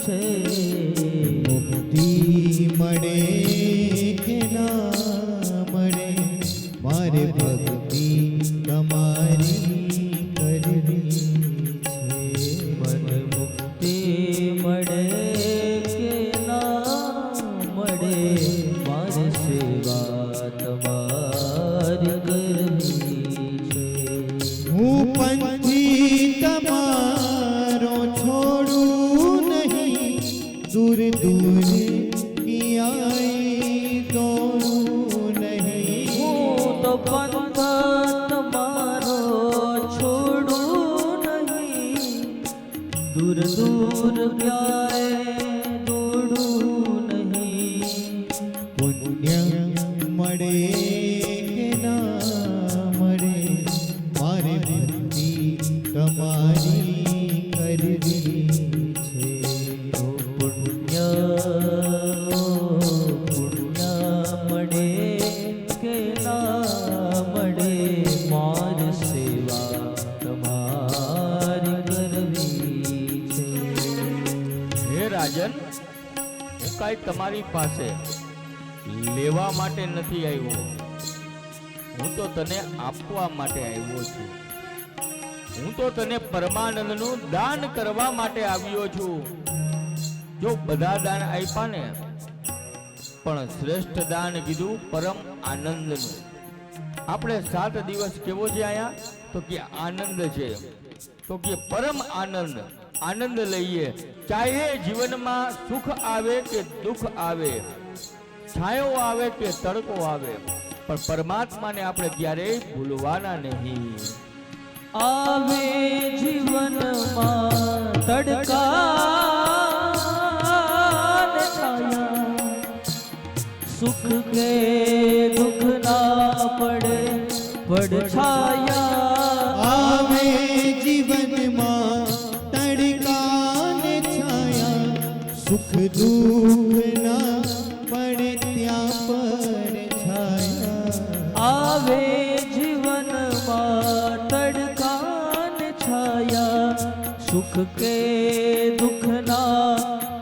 છે. મુક્તિ મળે કે ના મળે, મારે ભક્તિ તમારી કરવી છે. મને મુક્તિ મળે કે ના મળે, મારે સેવા તમારી કરવી છે. હું પંછી તમારો છોડું નહીં, દૂર દૂર ક્યાંય દોડું નહીં. હું તો પંથ તમારો છોડું નહીં, દૂર દૂર ક્યાંય દોડું નહીં. પુણ્ય મળે કે ના મળે, મારે ભક્તિ તમારી કરવી છે. પુણ્ય પુણ્ય મળે કે ના મળે, માર સેવા તમારી કરવી છે. હે રાજન, હું કાંઈ તમારી પાસે લેવા માટે નથી આવ્યો, હું તો તને આપવા માટે આવ્યો છું. હું તો તને પરમાનંદનું દાન કરવા માટે આવ્યો છું. જો બધા દાન આપ્યા ને, પણ શ્રેષ્ઠ દાન કીધું પરમ આનંદનું. આપણે 7 દિવસ કેવો છે આયા? તો કે આનંદ છે, તો કે પરમ આનંદ. આનંદ લઈએ, ચાહે જીવનમાં સુખ આવે કે દુઃખ આવે, છાયો આવે કે તડકો આવે, પણ પરમાત્માને આપણે ક્યારેય ભૂલવાના નહીં. આવે જીવનમાં તડકા ને છાયા, સુખ કે દુઃખ ના પડે પડછાયા. આવે જીવનમાં તડકા ને છાયા, સુખ દુઃખ ના પડે ત્યાં પર છાયા. આવે જીવનમાં તડકા ને છાયા, સુખ કે દુઃખ ના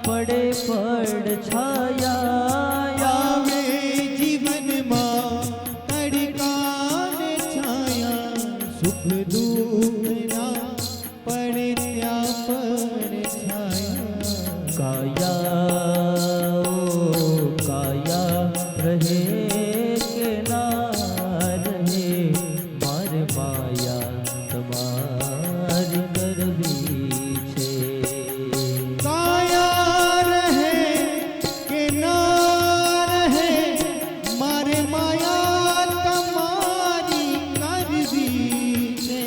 પડે પડછાયા. આવે જીવનમાં તડકા ને છાયા, સુખ દુઃખ ના પડે ત્યાં પર છાયા. કાયા ઓ કાયા રહે કે ના રહે, મારે માયા તમારી કરવી છે. કાયા રહે કે ના રહે, મારે માયા તમારી કરવી છે.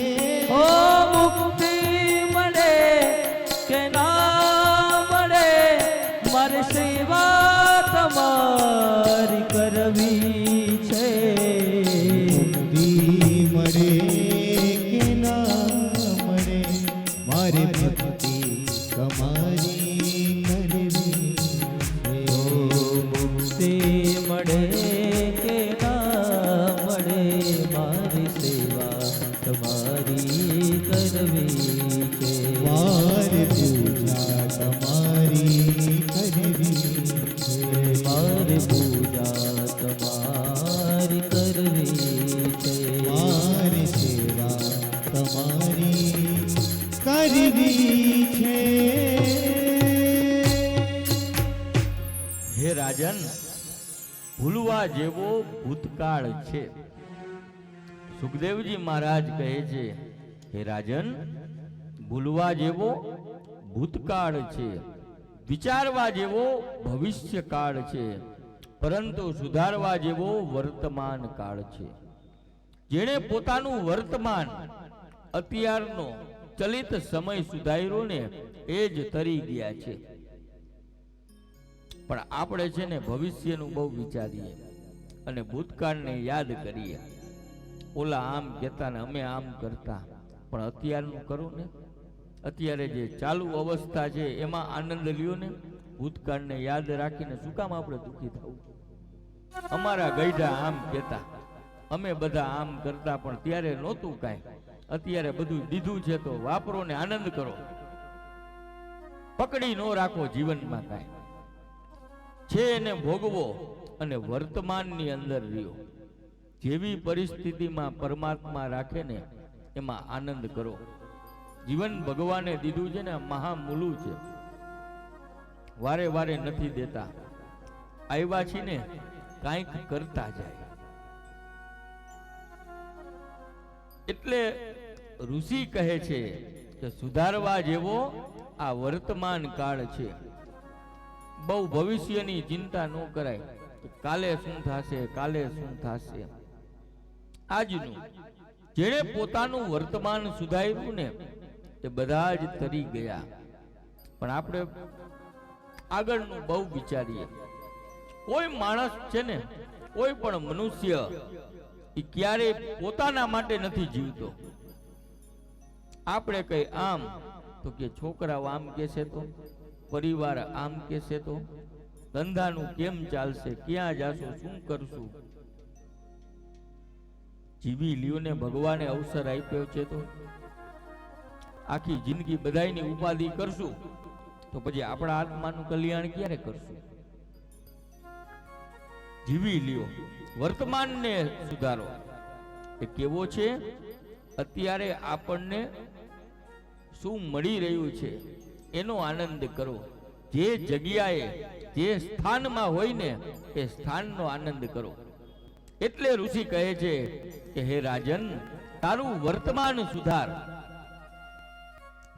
ઓ મુક્તિ મળે કે ના મળે, મારે સેવા તમારી કરવી છે. મુક્તિ મળે કે ના મળે, મારે ભક્તિ તમારી રાજન, ભૂલવા જેવો ભૂતકાળ છે. સુખદેવજી મહારાજ કહે છે, હે રાજન, ભૂલવા જેવો ભૂતકાળ છે, વિચારવા જેવો ભવિષ્યકાળ છે, પરંતુ સુધારવા જેવો વર્તમાન કાળ છે. જેણે પોતાનું વર્તમાન અત્યારનો ચલિત સમય સુધાર્યો ને એ જ તરી ગયા છે. પણ આપણે છે ને ભવિષ્યનું બહુ વિચારીએ અને ભૂતકાળને યાદ કરીએ. ઓલા આમ કહેતા ને અમે આમ કરતા, પણ અત્યારનું કરો ને. અત્યારે જે ચાલુ અવસ્થા છે એમાં આનંદ લ્યો ને. ભૂતકાળને યાદ રાખીને શું કામ આપણે દુઃખી થવું? અમારા ગઈઢા આમ કહેતા, અમે બધા આમ કરતા, પણ ત્યારે નહોતું કાંઈ. અત્યારે બધું દીધું છે તો વાપરો ને આનંદ કરો. પકડી ન રાખો જીવનમાં કાંઈ છે એને ભોગવો અને વર્તમાનની અંદર રહ્યો. જેવી પરિસ્થિતિમાં પરમાત્મા રાખે ને એમાં આનંદ કરો. જીવન ભગવાને દીધું છે ને મહામૂલું છે, વારે વારે નથી દેતા. આવ્યા છીએ ને કાંઈક કરતા જાય. એટલે ઋષિ કહે છે કે સુધારવા જેવો આ વર્તમાન કાળ છે. બહુ ભવિષ્યની ચિંતા ન કરાય. કાલે શું થશે, કાલે શું થશે. આજનું જેણે પોતાનું વર્તમાન સુધાર્યું ને તે બધા જ તરી ગયા. પણ આપણે આગળનું બહુ વિચારીએ. કોઈ માણસ છે ને, કોઈ પણ મનુષ્ય એ ક્યારેય પોતાના માટે નથી જીવતો. આપણે કઈ આમ તો કે છોકરાઓ આમ કહેશે તો, પરિવાર આમ કહેશે તો, ધંધાનું કેમ ચાલશે, ક્યાં જાશું, શું કરશું. જીવી લ્યોને ભગવાને અવસર આપ્યો છે તો આખી જિંદગી બધાયની ઉપાધિ કરશું તો પછી આપણા આત્માનું કલ્યાણ ક્યારે કરશું? જીવી લ્યો, વર્તમાનને સુધારો. એ કેવો છે? અત્યારે આપણને શું મળી રહ્યું છે એનો આનંદ કરો. જે જગ્યાએ જે સ્થાનમાં હોય ને એ સ્થાનનો આનંદ કરો. એટલે ઋષિ કહે છે કે હે રાજન, તારું વર્તમાન સુધાર.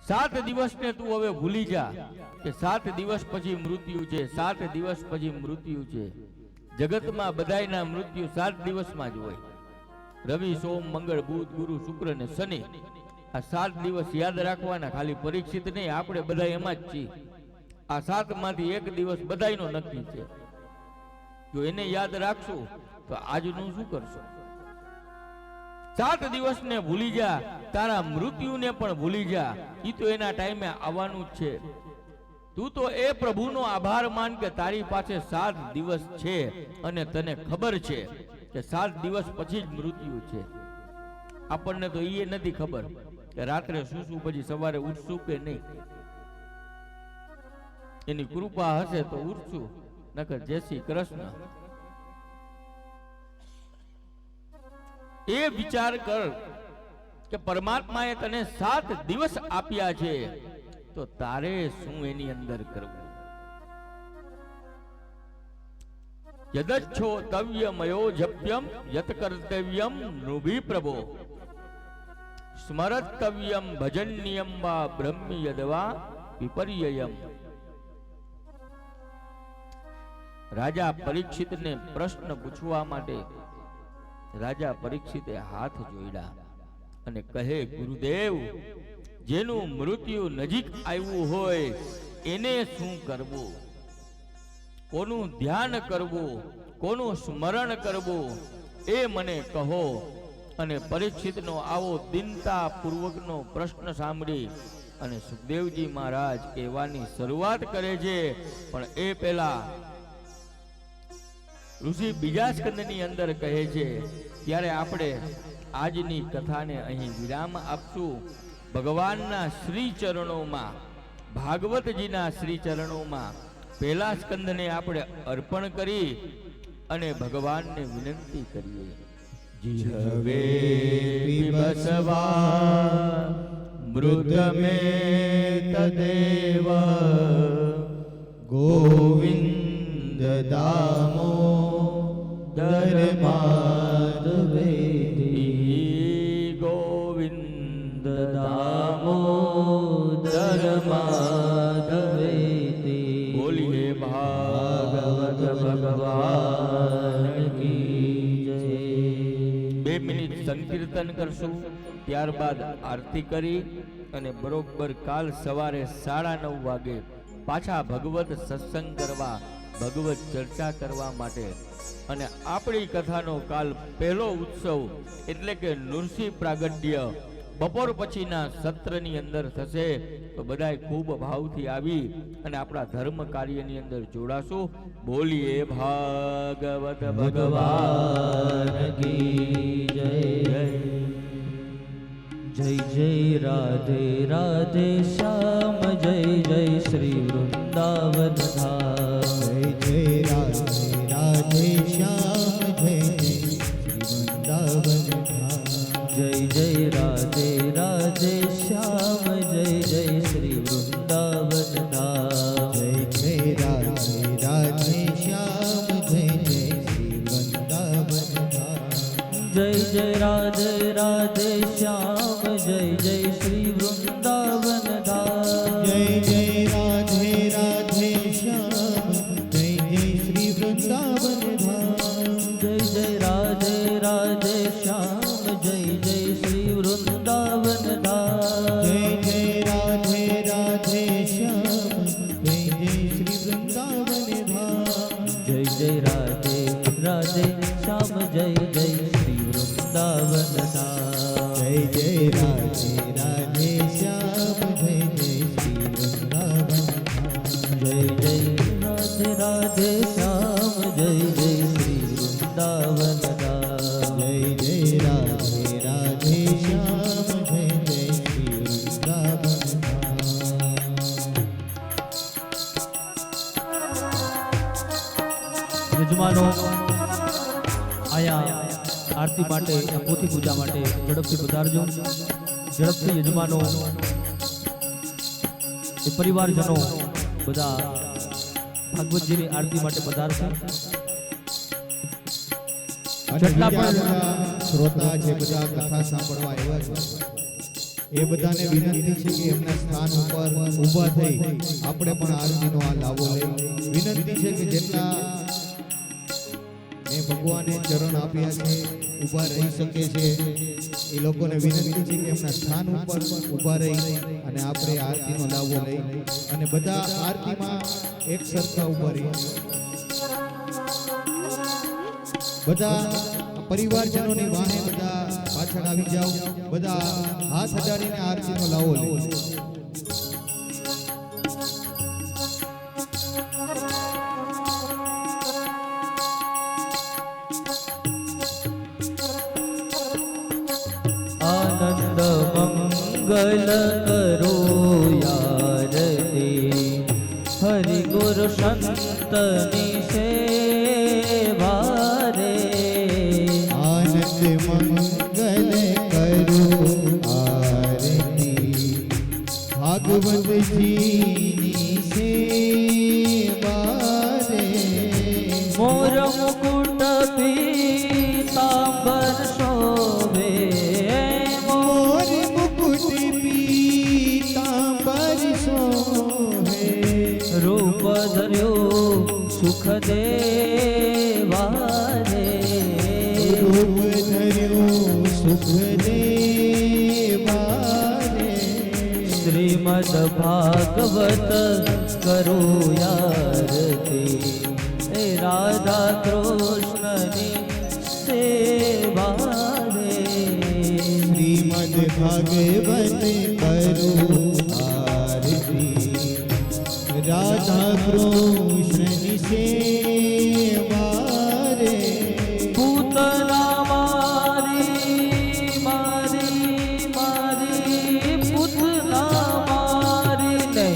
7 દિવસને તું હવે ભૂલી જા કે 7 દિવસ પછી મૃત્યુ છે. 7 દિવસ પછી મૃત્યુ છે. જગતમાં બધાયના મૃત્યુ 7 દિવસમાં જ હોય. રવિ, સોમ, મંગળ, બુધ, ગુરુ, શુક્ર ને શનિ, આ 7 દિવસ યાદ રાખવાના. ખાલી પરીક્ષિત નહીં, આપણે બધા એમાં જ છીએ. આ 7 માંથી 1 દિવસ બધાયનો નક્કી છે. જો એને યાદ રાખશું તો આજનું શું કરશો? 7 દિવસને ભૂલી જા, તારા મૃત્યુને પણ ભૂલી જા. ઈ તો એના ટાઈમે આવવાનું જ છે. તું તો એ પ્રભુનો આભાર માન કે તારી પાસે 7 દિવસ છે અને તને ખબર છે કે 7 દિવસ પછી જ મૃત્યુ છે. આપણને તો એ નથી ખબર કે રાત્રે શું પછી સવારે ઉઠશું કે નહીં. એની કૃપા હશે તો ઉઠશું, નકર જય શ્રી કૃષ્ણ. એ વિચાર કર કે પરમાત્માએ તને 7 દિવસ આપ્યા છે તો તારે શું એની અંદર કરવું? યદચ્છો તવ્યમયો જપ્યમ યત કર્તવ્યમ નૃભી પ્રભો સ્મરતવ્યમ ભજન્યમ વા બ્રહ્મી યદવા વિપર્યયમ. રાજા પરીક્ષિતને પ્રશ્ન પૂછવા માટે રાજા પરીક્ષિતે હાથ જોડ્યા અને કહે, ગુરુદેવ, જેનું મૃત્યુ નજીક આવ્યું હોય એને શું કરવું? કોનું ધ્યાન કરવું, કોનું સ્મરણ કરવું એ મને કહો. અને પરીક્ષિતનો આવો દિનતા પૂર્વકનો પ્રશ્ન સાંભળી અને સુખદેવજી મહારાજ કહેવાની શરૂઆત કરે છે. પણ એ પહેલા ઋષિ બીજા સ્કંદની અંદર કહે છે, ત્યારે આપણે આજની કથાને અહીં વિરામ આપશું. ભગવાનના શ્રી ચરણોમાં, ભાગવતજીના શ્રી ચરણોમાં પહેલા સ્કંદને આપણે અર્પણ કરી અને ભગવાનને વિનંતી કરીએ. જીહવે વિભસવા મૃતમે તદેવ ગોવિંદ દામોદર માધવેતી ગોવિંદ દામોદર માધવેતી બોલીએ ભાગવત ભગવાન કી જય. 2 મિનિટ સંકીર્તન કરશું, ત્યારબાદ આરતી કરી અને બરોબર કાલ સવારે 9:30 વાગે પાછા ભગવત સત્સંગ કરવા, ભગવત ચર્ચા કરવા માટે. અને આપણી કથાનો કાલ પહેલો ઉત્સવ એટલે કે નૃસિંહ પ્રાગટ્ય બપોર પછીના સત્રની અંદર થશે. તો બધાય ખૂબ ભાવથી આવી અને આપણા ધર્મ કાર્યની અંદર જોડાશું. બોલીએ ભાગવત ભગવાન કી જય. જય જય રાધે રાધે શ્યામ, જય જય શ્રી વૃંદાવન ધામ. જય રાધે રાધે શ્યામ, જય જય શ્રી વૃંદાવન ધામ. જય જય રાધે રાધે શ્યામ, જય જય શ્રી વૃંદાવન ધામ. જય જય રાધે રાધે શ્યામ, જય જય શ્રી વૃંદાવન ધામ. જય જય રાધે રાધે શ્યામ, જય જય શ્રી વૃંદાવન ધામ. જય જય રાધે રાધે શ્યામ, જય જય શ્રી વૃંદાવન ધામ. જય જય રાધે રાધે શ્યામ, જય જય શ્રી વૃંદાવન ધામ. જય જય રાધે રાધે શ્યામ, જય જય શ્રી વૃંદાવન ધામ. જય જય રાધે રાધે શ્યામ, જય જય શ્રી વૃંદાવન ધામ. જય જય રાધે રાધે શ્યામ, જય જય શ્રી વૃંદાવન ધામ. જય જય રાધે રાધે શ્યામ, જય જય શ્રી વૃંદાવન ધામ. જય જય રાધે રાધે શ્યામ, જય જય શ્રી વૃંદાવન ધામ. યજમાનો આયા આરતી માટે, પોથી પૂજા માટે ઝડપથી પધારજો. ઝડપથી યજમાનો, એ પરિવારજનો બધા ભાગવતજીની આરતી માટે પધારશે. અને જેટલા બીજા પણ બધા શ્રોતા જે બધા કથા સાંભળવા આવ્યા છે, એ બધાને વિનંતી છે કે એમના સ્થાન ઉપર ઊભા થઈ આપણે પણ આરતીનો આ લાભો લઈ. વિનંતી છે કે જેટલા મેં ભગવાને ચરણ આપ્યા છે, ઊભા રહી શકે છે, એ લોકોને વિનંતી છે કે એમના સ્થાન ઉપર ઊભા રહી અને આપણે આરતીનો લાભો લઈ અને બધા આરતીમાં એક સરખા ઊભા રહી. બધા પરિવારજનોની વાહે બધા પાછળ આવી જાઓ. બધા હાથ અડાડીને આરતીનો લાવો લે. આનંદ મંગલ કરો યારતી, હરિ ગુરુ સંતની સેવા રે. આનંદ મંગલ કરો આરતી, ભાગવતજીની સેવા રે. મોર મુકુટ પીતાંબર શોભે, મોર મુકુટ પીતાંબર શોભે. રૂપ ધર્યો સુખ દેવા રે. રૂપ ધર્યો સુખ દેવા રે. શ્રીમદ ભાગવત કરો યારતી, એ રાધા કૃષ્ણની સેવા રે. શ્રીમદ ભાગવત કરો આરતી, રાધા કૃષ્ણની સેવા રે. પૂતના મારી મારી મારી, પૂતના મારી ને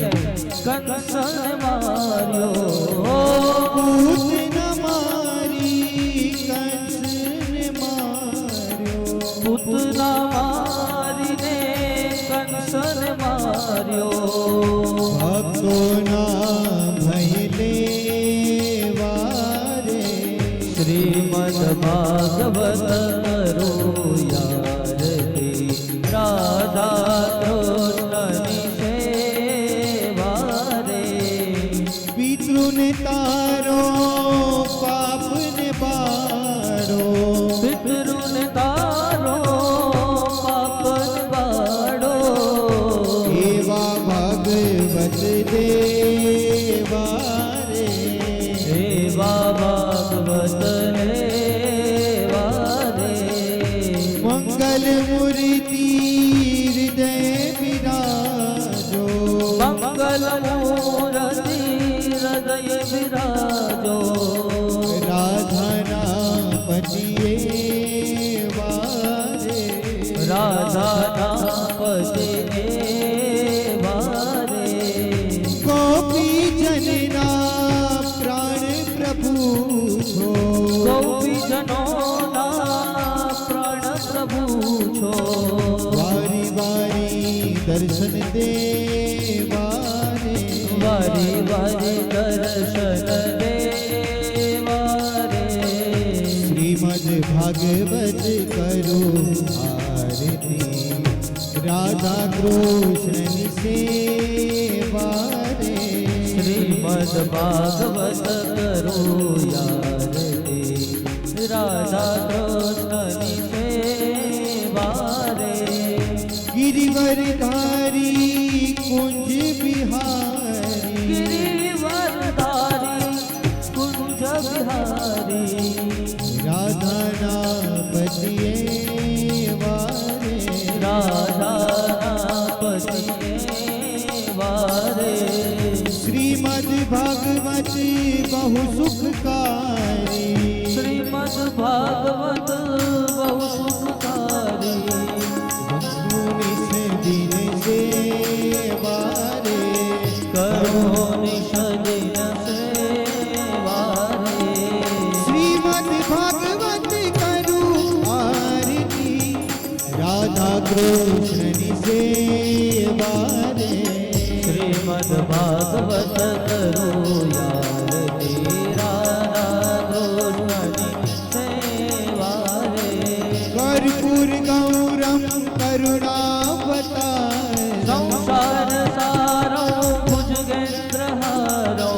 કંસને માર્યો. પૂતના મારી કંસને માર્યો. પૂતના મારીને કંસને માર્યો. ભક્તોના ભય લેવા ભાગવત કરો યારતી રાધા કૃષ્ણની સેવા રે પિતૃને તારો પાપને બાળો પિતૃને તારો પાપન વાળો એવા ભાગવત દેવા રે એવા ભાગવત લેવા રે મંગલ મૂર્તિ હૃદય બિરાજો મંગલ મૂર્તિ હૃદય વિરાજો રાધાના પતિએ વારે રાધાના પતિ વારે ગોપી જનના પ્રાણ પ્રભુ છો ગોપીજનોના પ્રાણ પ્રભુ છો વારી વારી દર્શન દેવા રે વારી વારી દર્શન દેવા રે શ્રીમદ ભાગવત કરો આરતી રાધા કૃષ્ણની સેવા રે શ્રીમદ ભાગવત કરો યારતી રાધા કૃષ્ણની સેવા રે ગિરિવરધારી કુંજ બિહારી ગિરિવરધારી કુંજ બિહારી રાધાના પતિએ વારે રાધાના પતિએ વારે શ્રીમદ ભાગવત બહુ સુખકારી શ્રીમદ ભાગવત બહુ સુખકારી દિન સેવા રે કરો નિષદિન સેવા રે શ્રીમદ ભાગવત કરું આરતી રાધા કૃષ્ણની સેવા રે શ્રીમદ ભાગવત કરો યારતી રાધા કૃષ્ણની સેવા રે કર્પૂર ગૌરમ કરુણાવતાર સંસાર સારો ભુજગેન્દ્ર હારો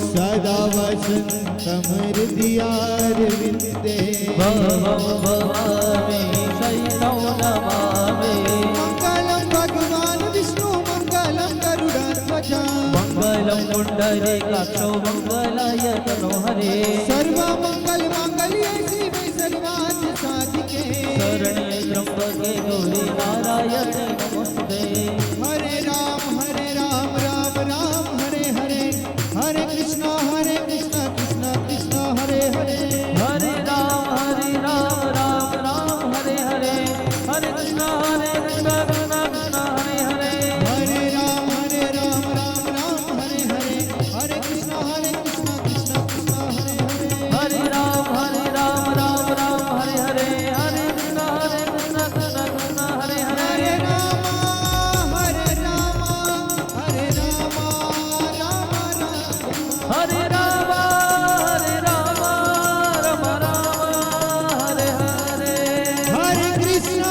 સદા વસંતમ હૃદયાર વિંદે ભવમ ભવામી શૈલૌ નમામી મંગલમ ભગવાન વિષ્ણુ મંગલમ ગરુડધ્વજા મંગલમ પુંડરીકાક્ષો મંગલાયતનો હરે સર્વ મંગલ માંગલ્યે શિવે સર્વાર્થ સાધિકે શરણે ત્રંબકે ગૌરી નારાયણે નમસ્તે હરે રામ રામ રામ હરે હરે હરે કૃષ્ણ કૃષ્ણ કૃષ્ણ હરે હરે હરે રામ રામ રામ હરે હરે હરે કૃષ્ણ કૃષ્ણ કૃષ્ણ હરે હરે હરે રામ રામ રામ હરે હરે હરે કૃષ્ણ કૃષ્ણ કૃષ્ણ હરે હરે હરે રામ રામ રામ હરે હરે હરે કૃષ્ણ કૃષ્ણ કૃષ્ણ હરે હરે હરે રામ હરે રામ હરે રામ રામ રામ હરે રામ રામ રામ હરે હરે હરે કૃષ્ણ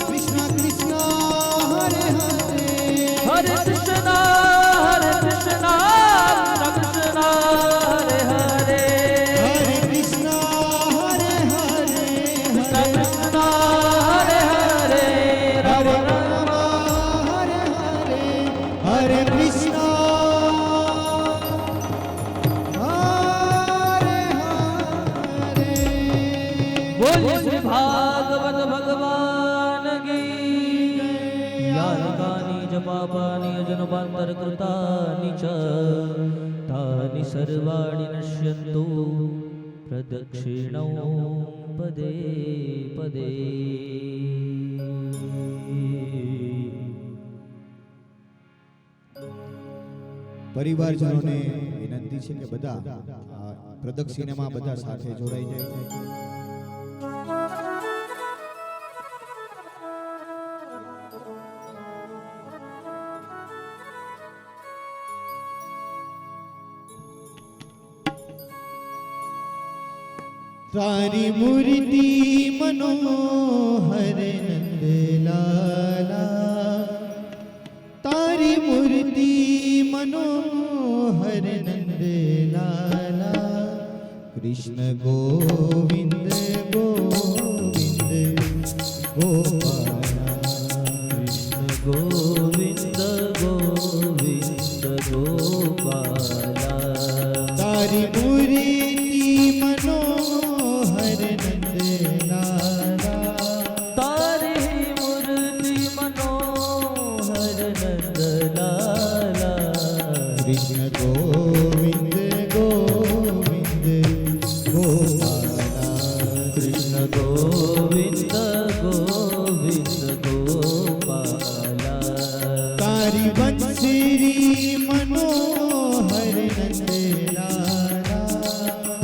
કૃષ્ણ કૃષ્ણ હરે હરે હરે કૃષ્ણ કૃષ્ણ હરે હરે હરે કૃષ્ણ હરે હરે કૃષ્ણ હરે હરે રામ રામ હરે હરે હરે કૃષ્ણ હરે હરે બોલ શ્રી ભાગવત ભગવાન કી યાનકાની જ પાપાની અજનપાંતર કૃતાની ચ તાની સર્વાણી નશ્યંતુ પ્રદક્ષિણો પદે પદે પરિવારજનોને વિનંતી છે કે બધા આ પ્રદક્ષિણામાં બધા સાથે જોડાઈ જાય. તારી મૂર્તિ મનોહર નંદલાલા, તારી મૂર્તિ મનોહર નંદલાલા, કૃષ્ણ ગોવિંદ ગોવિંદ ગોપાલા, કૃષ્ણ ગોવિંદ ગોવિંદ ગોપાલા, તારી મૂર્તિ મનોહર નંદલાલા, તારી મૂર્તિ મનોહર નંદલાલા, કૃષ્ણ ગોવિંદ ગોવિંદ ગોપાલા, કૃષ્ણ ગોવિંદ ગોવિંદ ગોપાલા, તારી બંસરી મનોહર નંદલાલા,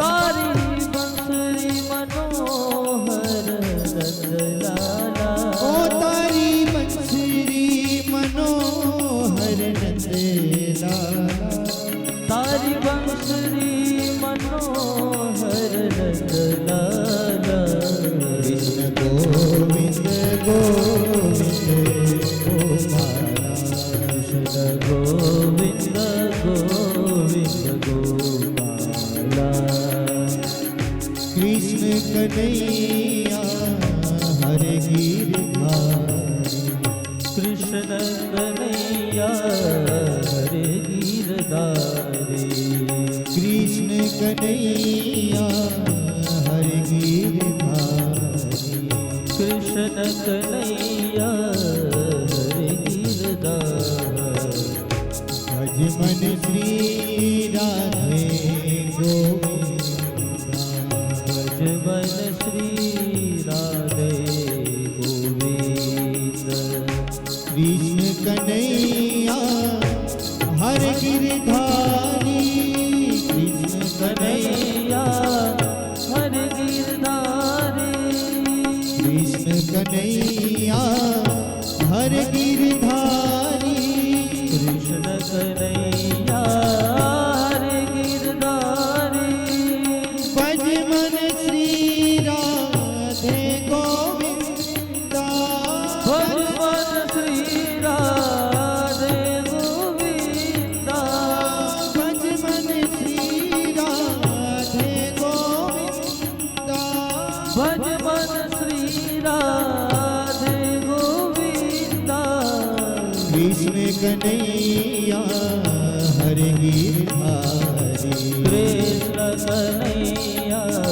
તારી બંસરી મનોહર નંદલાલા, ઓ તારી બંસરી મનોહર નંદલાલા, તારી બંસરી મનોહર નંદલાલા, કૃષ્ણ ગોવિંદ ગોવિંદ ગોપાલા, કૃષ્ણ ગોવિંદ ગોવિંદ ગોપાલા, કૃષ્ણ કનૈયા હરે ગીરધારી, કૃષ્ણ કનૈયા હરે ગીરધારી, કૃષ્ણ કનૈયા હરે ગીરધારી, કૃષ્ણ કનૈયા હરે ગીરધારી, ભજ મન શ્રી રાધે ગોવિંદા, ભજ મન શ્રી રાધે ગોવિંદ, કૃષ્ણ કનૈયા હરે ગીરધારી, કૃષ્ણ કનૈયા કનૈયા હરે ગીરધારી, કૃષ્ણ કનૈયા હરે ગીરધારી, કૃષ્ણ કનૈયા હરે ગીરધારી, ભજ મન શ્રી રાધે ગોવિંદા, ભગવાન શ્રી રાધે ગોવિંદા, ભજ મન શ્રી રાધે ગોવિંદા, ભગવાન શ્રી રાધે ગોવિંદા, કૃષ્ણ કનૈયા હરે ગીરધારી, કૃષ્ણ કનૈયા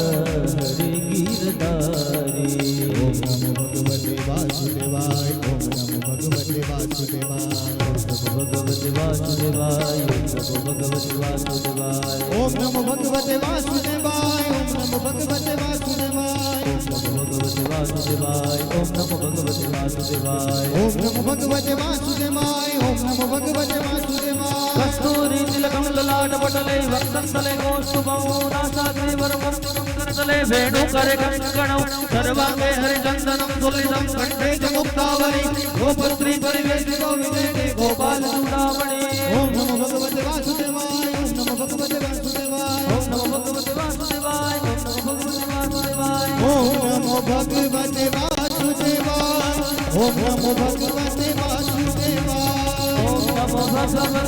હરે ગીરધારી, ઓમ નમો ભગવતે વાસુદેવાય, ઓમ નમો ભગવતે વાસુદેવાય, ભગવતે વાસુદેવાય, ભગવતે વાસુદેવાય, ઓમ નમો ભગવતે વાસુદેવાય, ઓમ નમો ભગવતે વાસુદેવાય, ભગવતે વાસુદેવાય, ઓમ નમો ભગવતે વાસુદેવાય, ઓમ નમો ભગવતે વાસુદેવાય, ઓમ નમો ભગવતે વાસુદેવાય, કસ્તૂરી તિલકમ લલાટ પટલે વક્ષસ્થલે કૌસ્તુભં નાસાગ્રે વરમં કરતલે વેણુ કરે કંકણં સર્વાંગે હરિચંદनं તુલિतं કંઠે ચ મુક્તાવલી ગોપત્રી પરિવેશિતો વિજયતે ગોપાલ ચૂડામણી, ઓમ નમો ભગવતે વાસુદેવાય, ઓમ નમો ભગવતે વાસુદેવાય, ઓમ નમો ભગવતે વાસુદેવાય, ઓમ નમો ભગવતે વાસુદેવાય, ઓમ નમો ભગવતે વાસુદેવાય, ઓમ નમો ભગવતે વાસુદેવાય,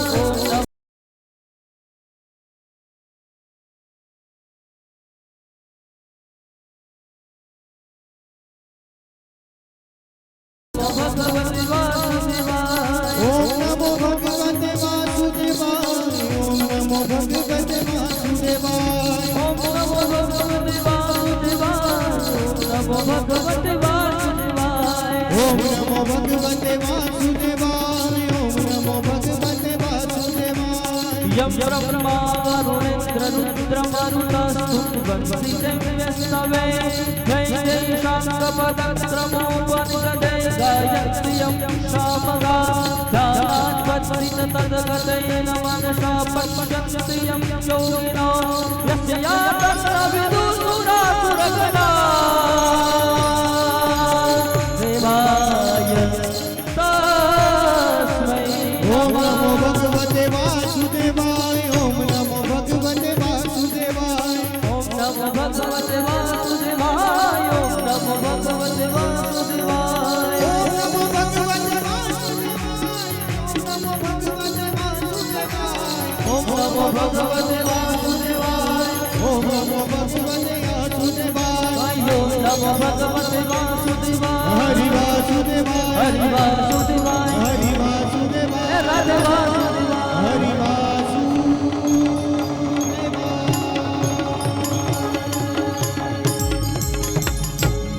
ઓમ નમો ભગવતે વાસુદેવાય, ઓમ નમો ભગવતે વાસુદેવાય, ઓમ નમો ભગવતે વાસુદેવાય, ઓમ નમો ભગવતે વાસુદેવાય, ઓમ નમો ભગવતે વાસુદેવાય, ઓમ નમો ભગવતે વાસુદેવાય, ઓમ નમો ભગવતે વાસુદેવાય, યમ બ્રહ્મા વરુણેન્દ્ર રુદ્ર મરુતસ્તુતિ વ્યસ્તવે જય જય શાંગપદક્રમોપનિષદે ગાયત્રી યમ શામગા ध्यानान्वत्सित तद्गतेन मनसा पश्यन्ति यं योगिनो यस्य यातन्न विदुषुरासुरगणा देवाय तस्मै ओम नमो भगवते वासुदेवाय, ओम नमो भगवते वासुदेवाय, ઓમ નમો ભગવતે વાસુદેવાય ઓમ નમો ભગવતે વાસુદેવાય ઓમ નમો ભગવતે વાસુદેવાય હરિ વાસુદેવાય હરિ વાસુદેવાય હરિ વાસુદેવાય રાધે વાસુદેવાય હરિ વાસુદેવાય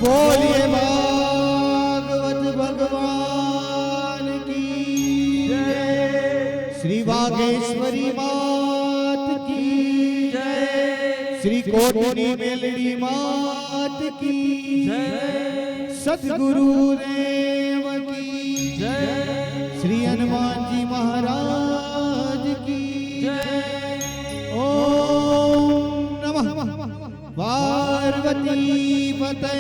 બોલીએ ભાગવત ભગવાન કી જય શ્રી વાઘેશ્વરી માત કી જય શ્રી કોટની મેલડી માત કી જય સદગુરુ દેવ કી જય શ્રી હનુમાનજી મહારાજ કી જય ઓમ નમઃ પાર્વતી પતે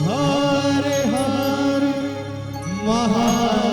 હર હર મહાદેવ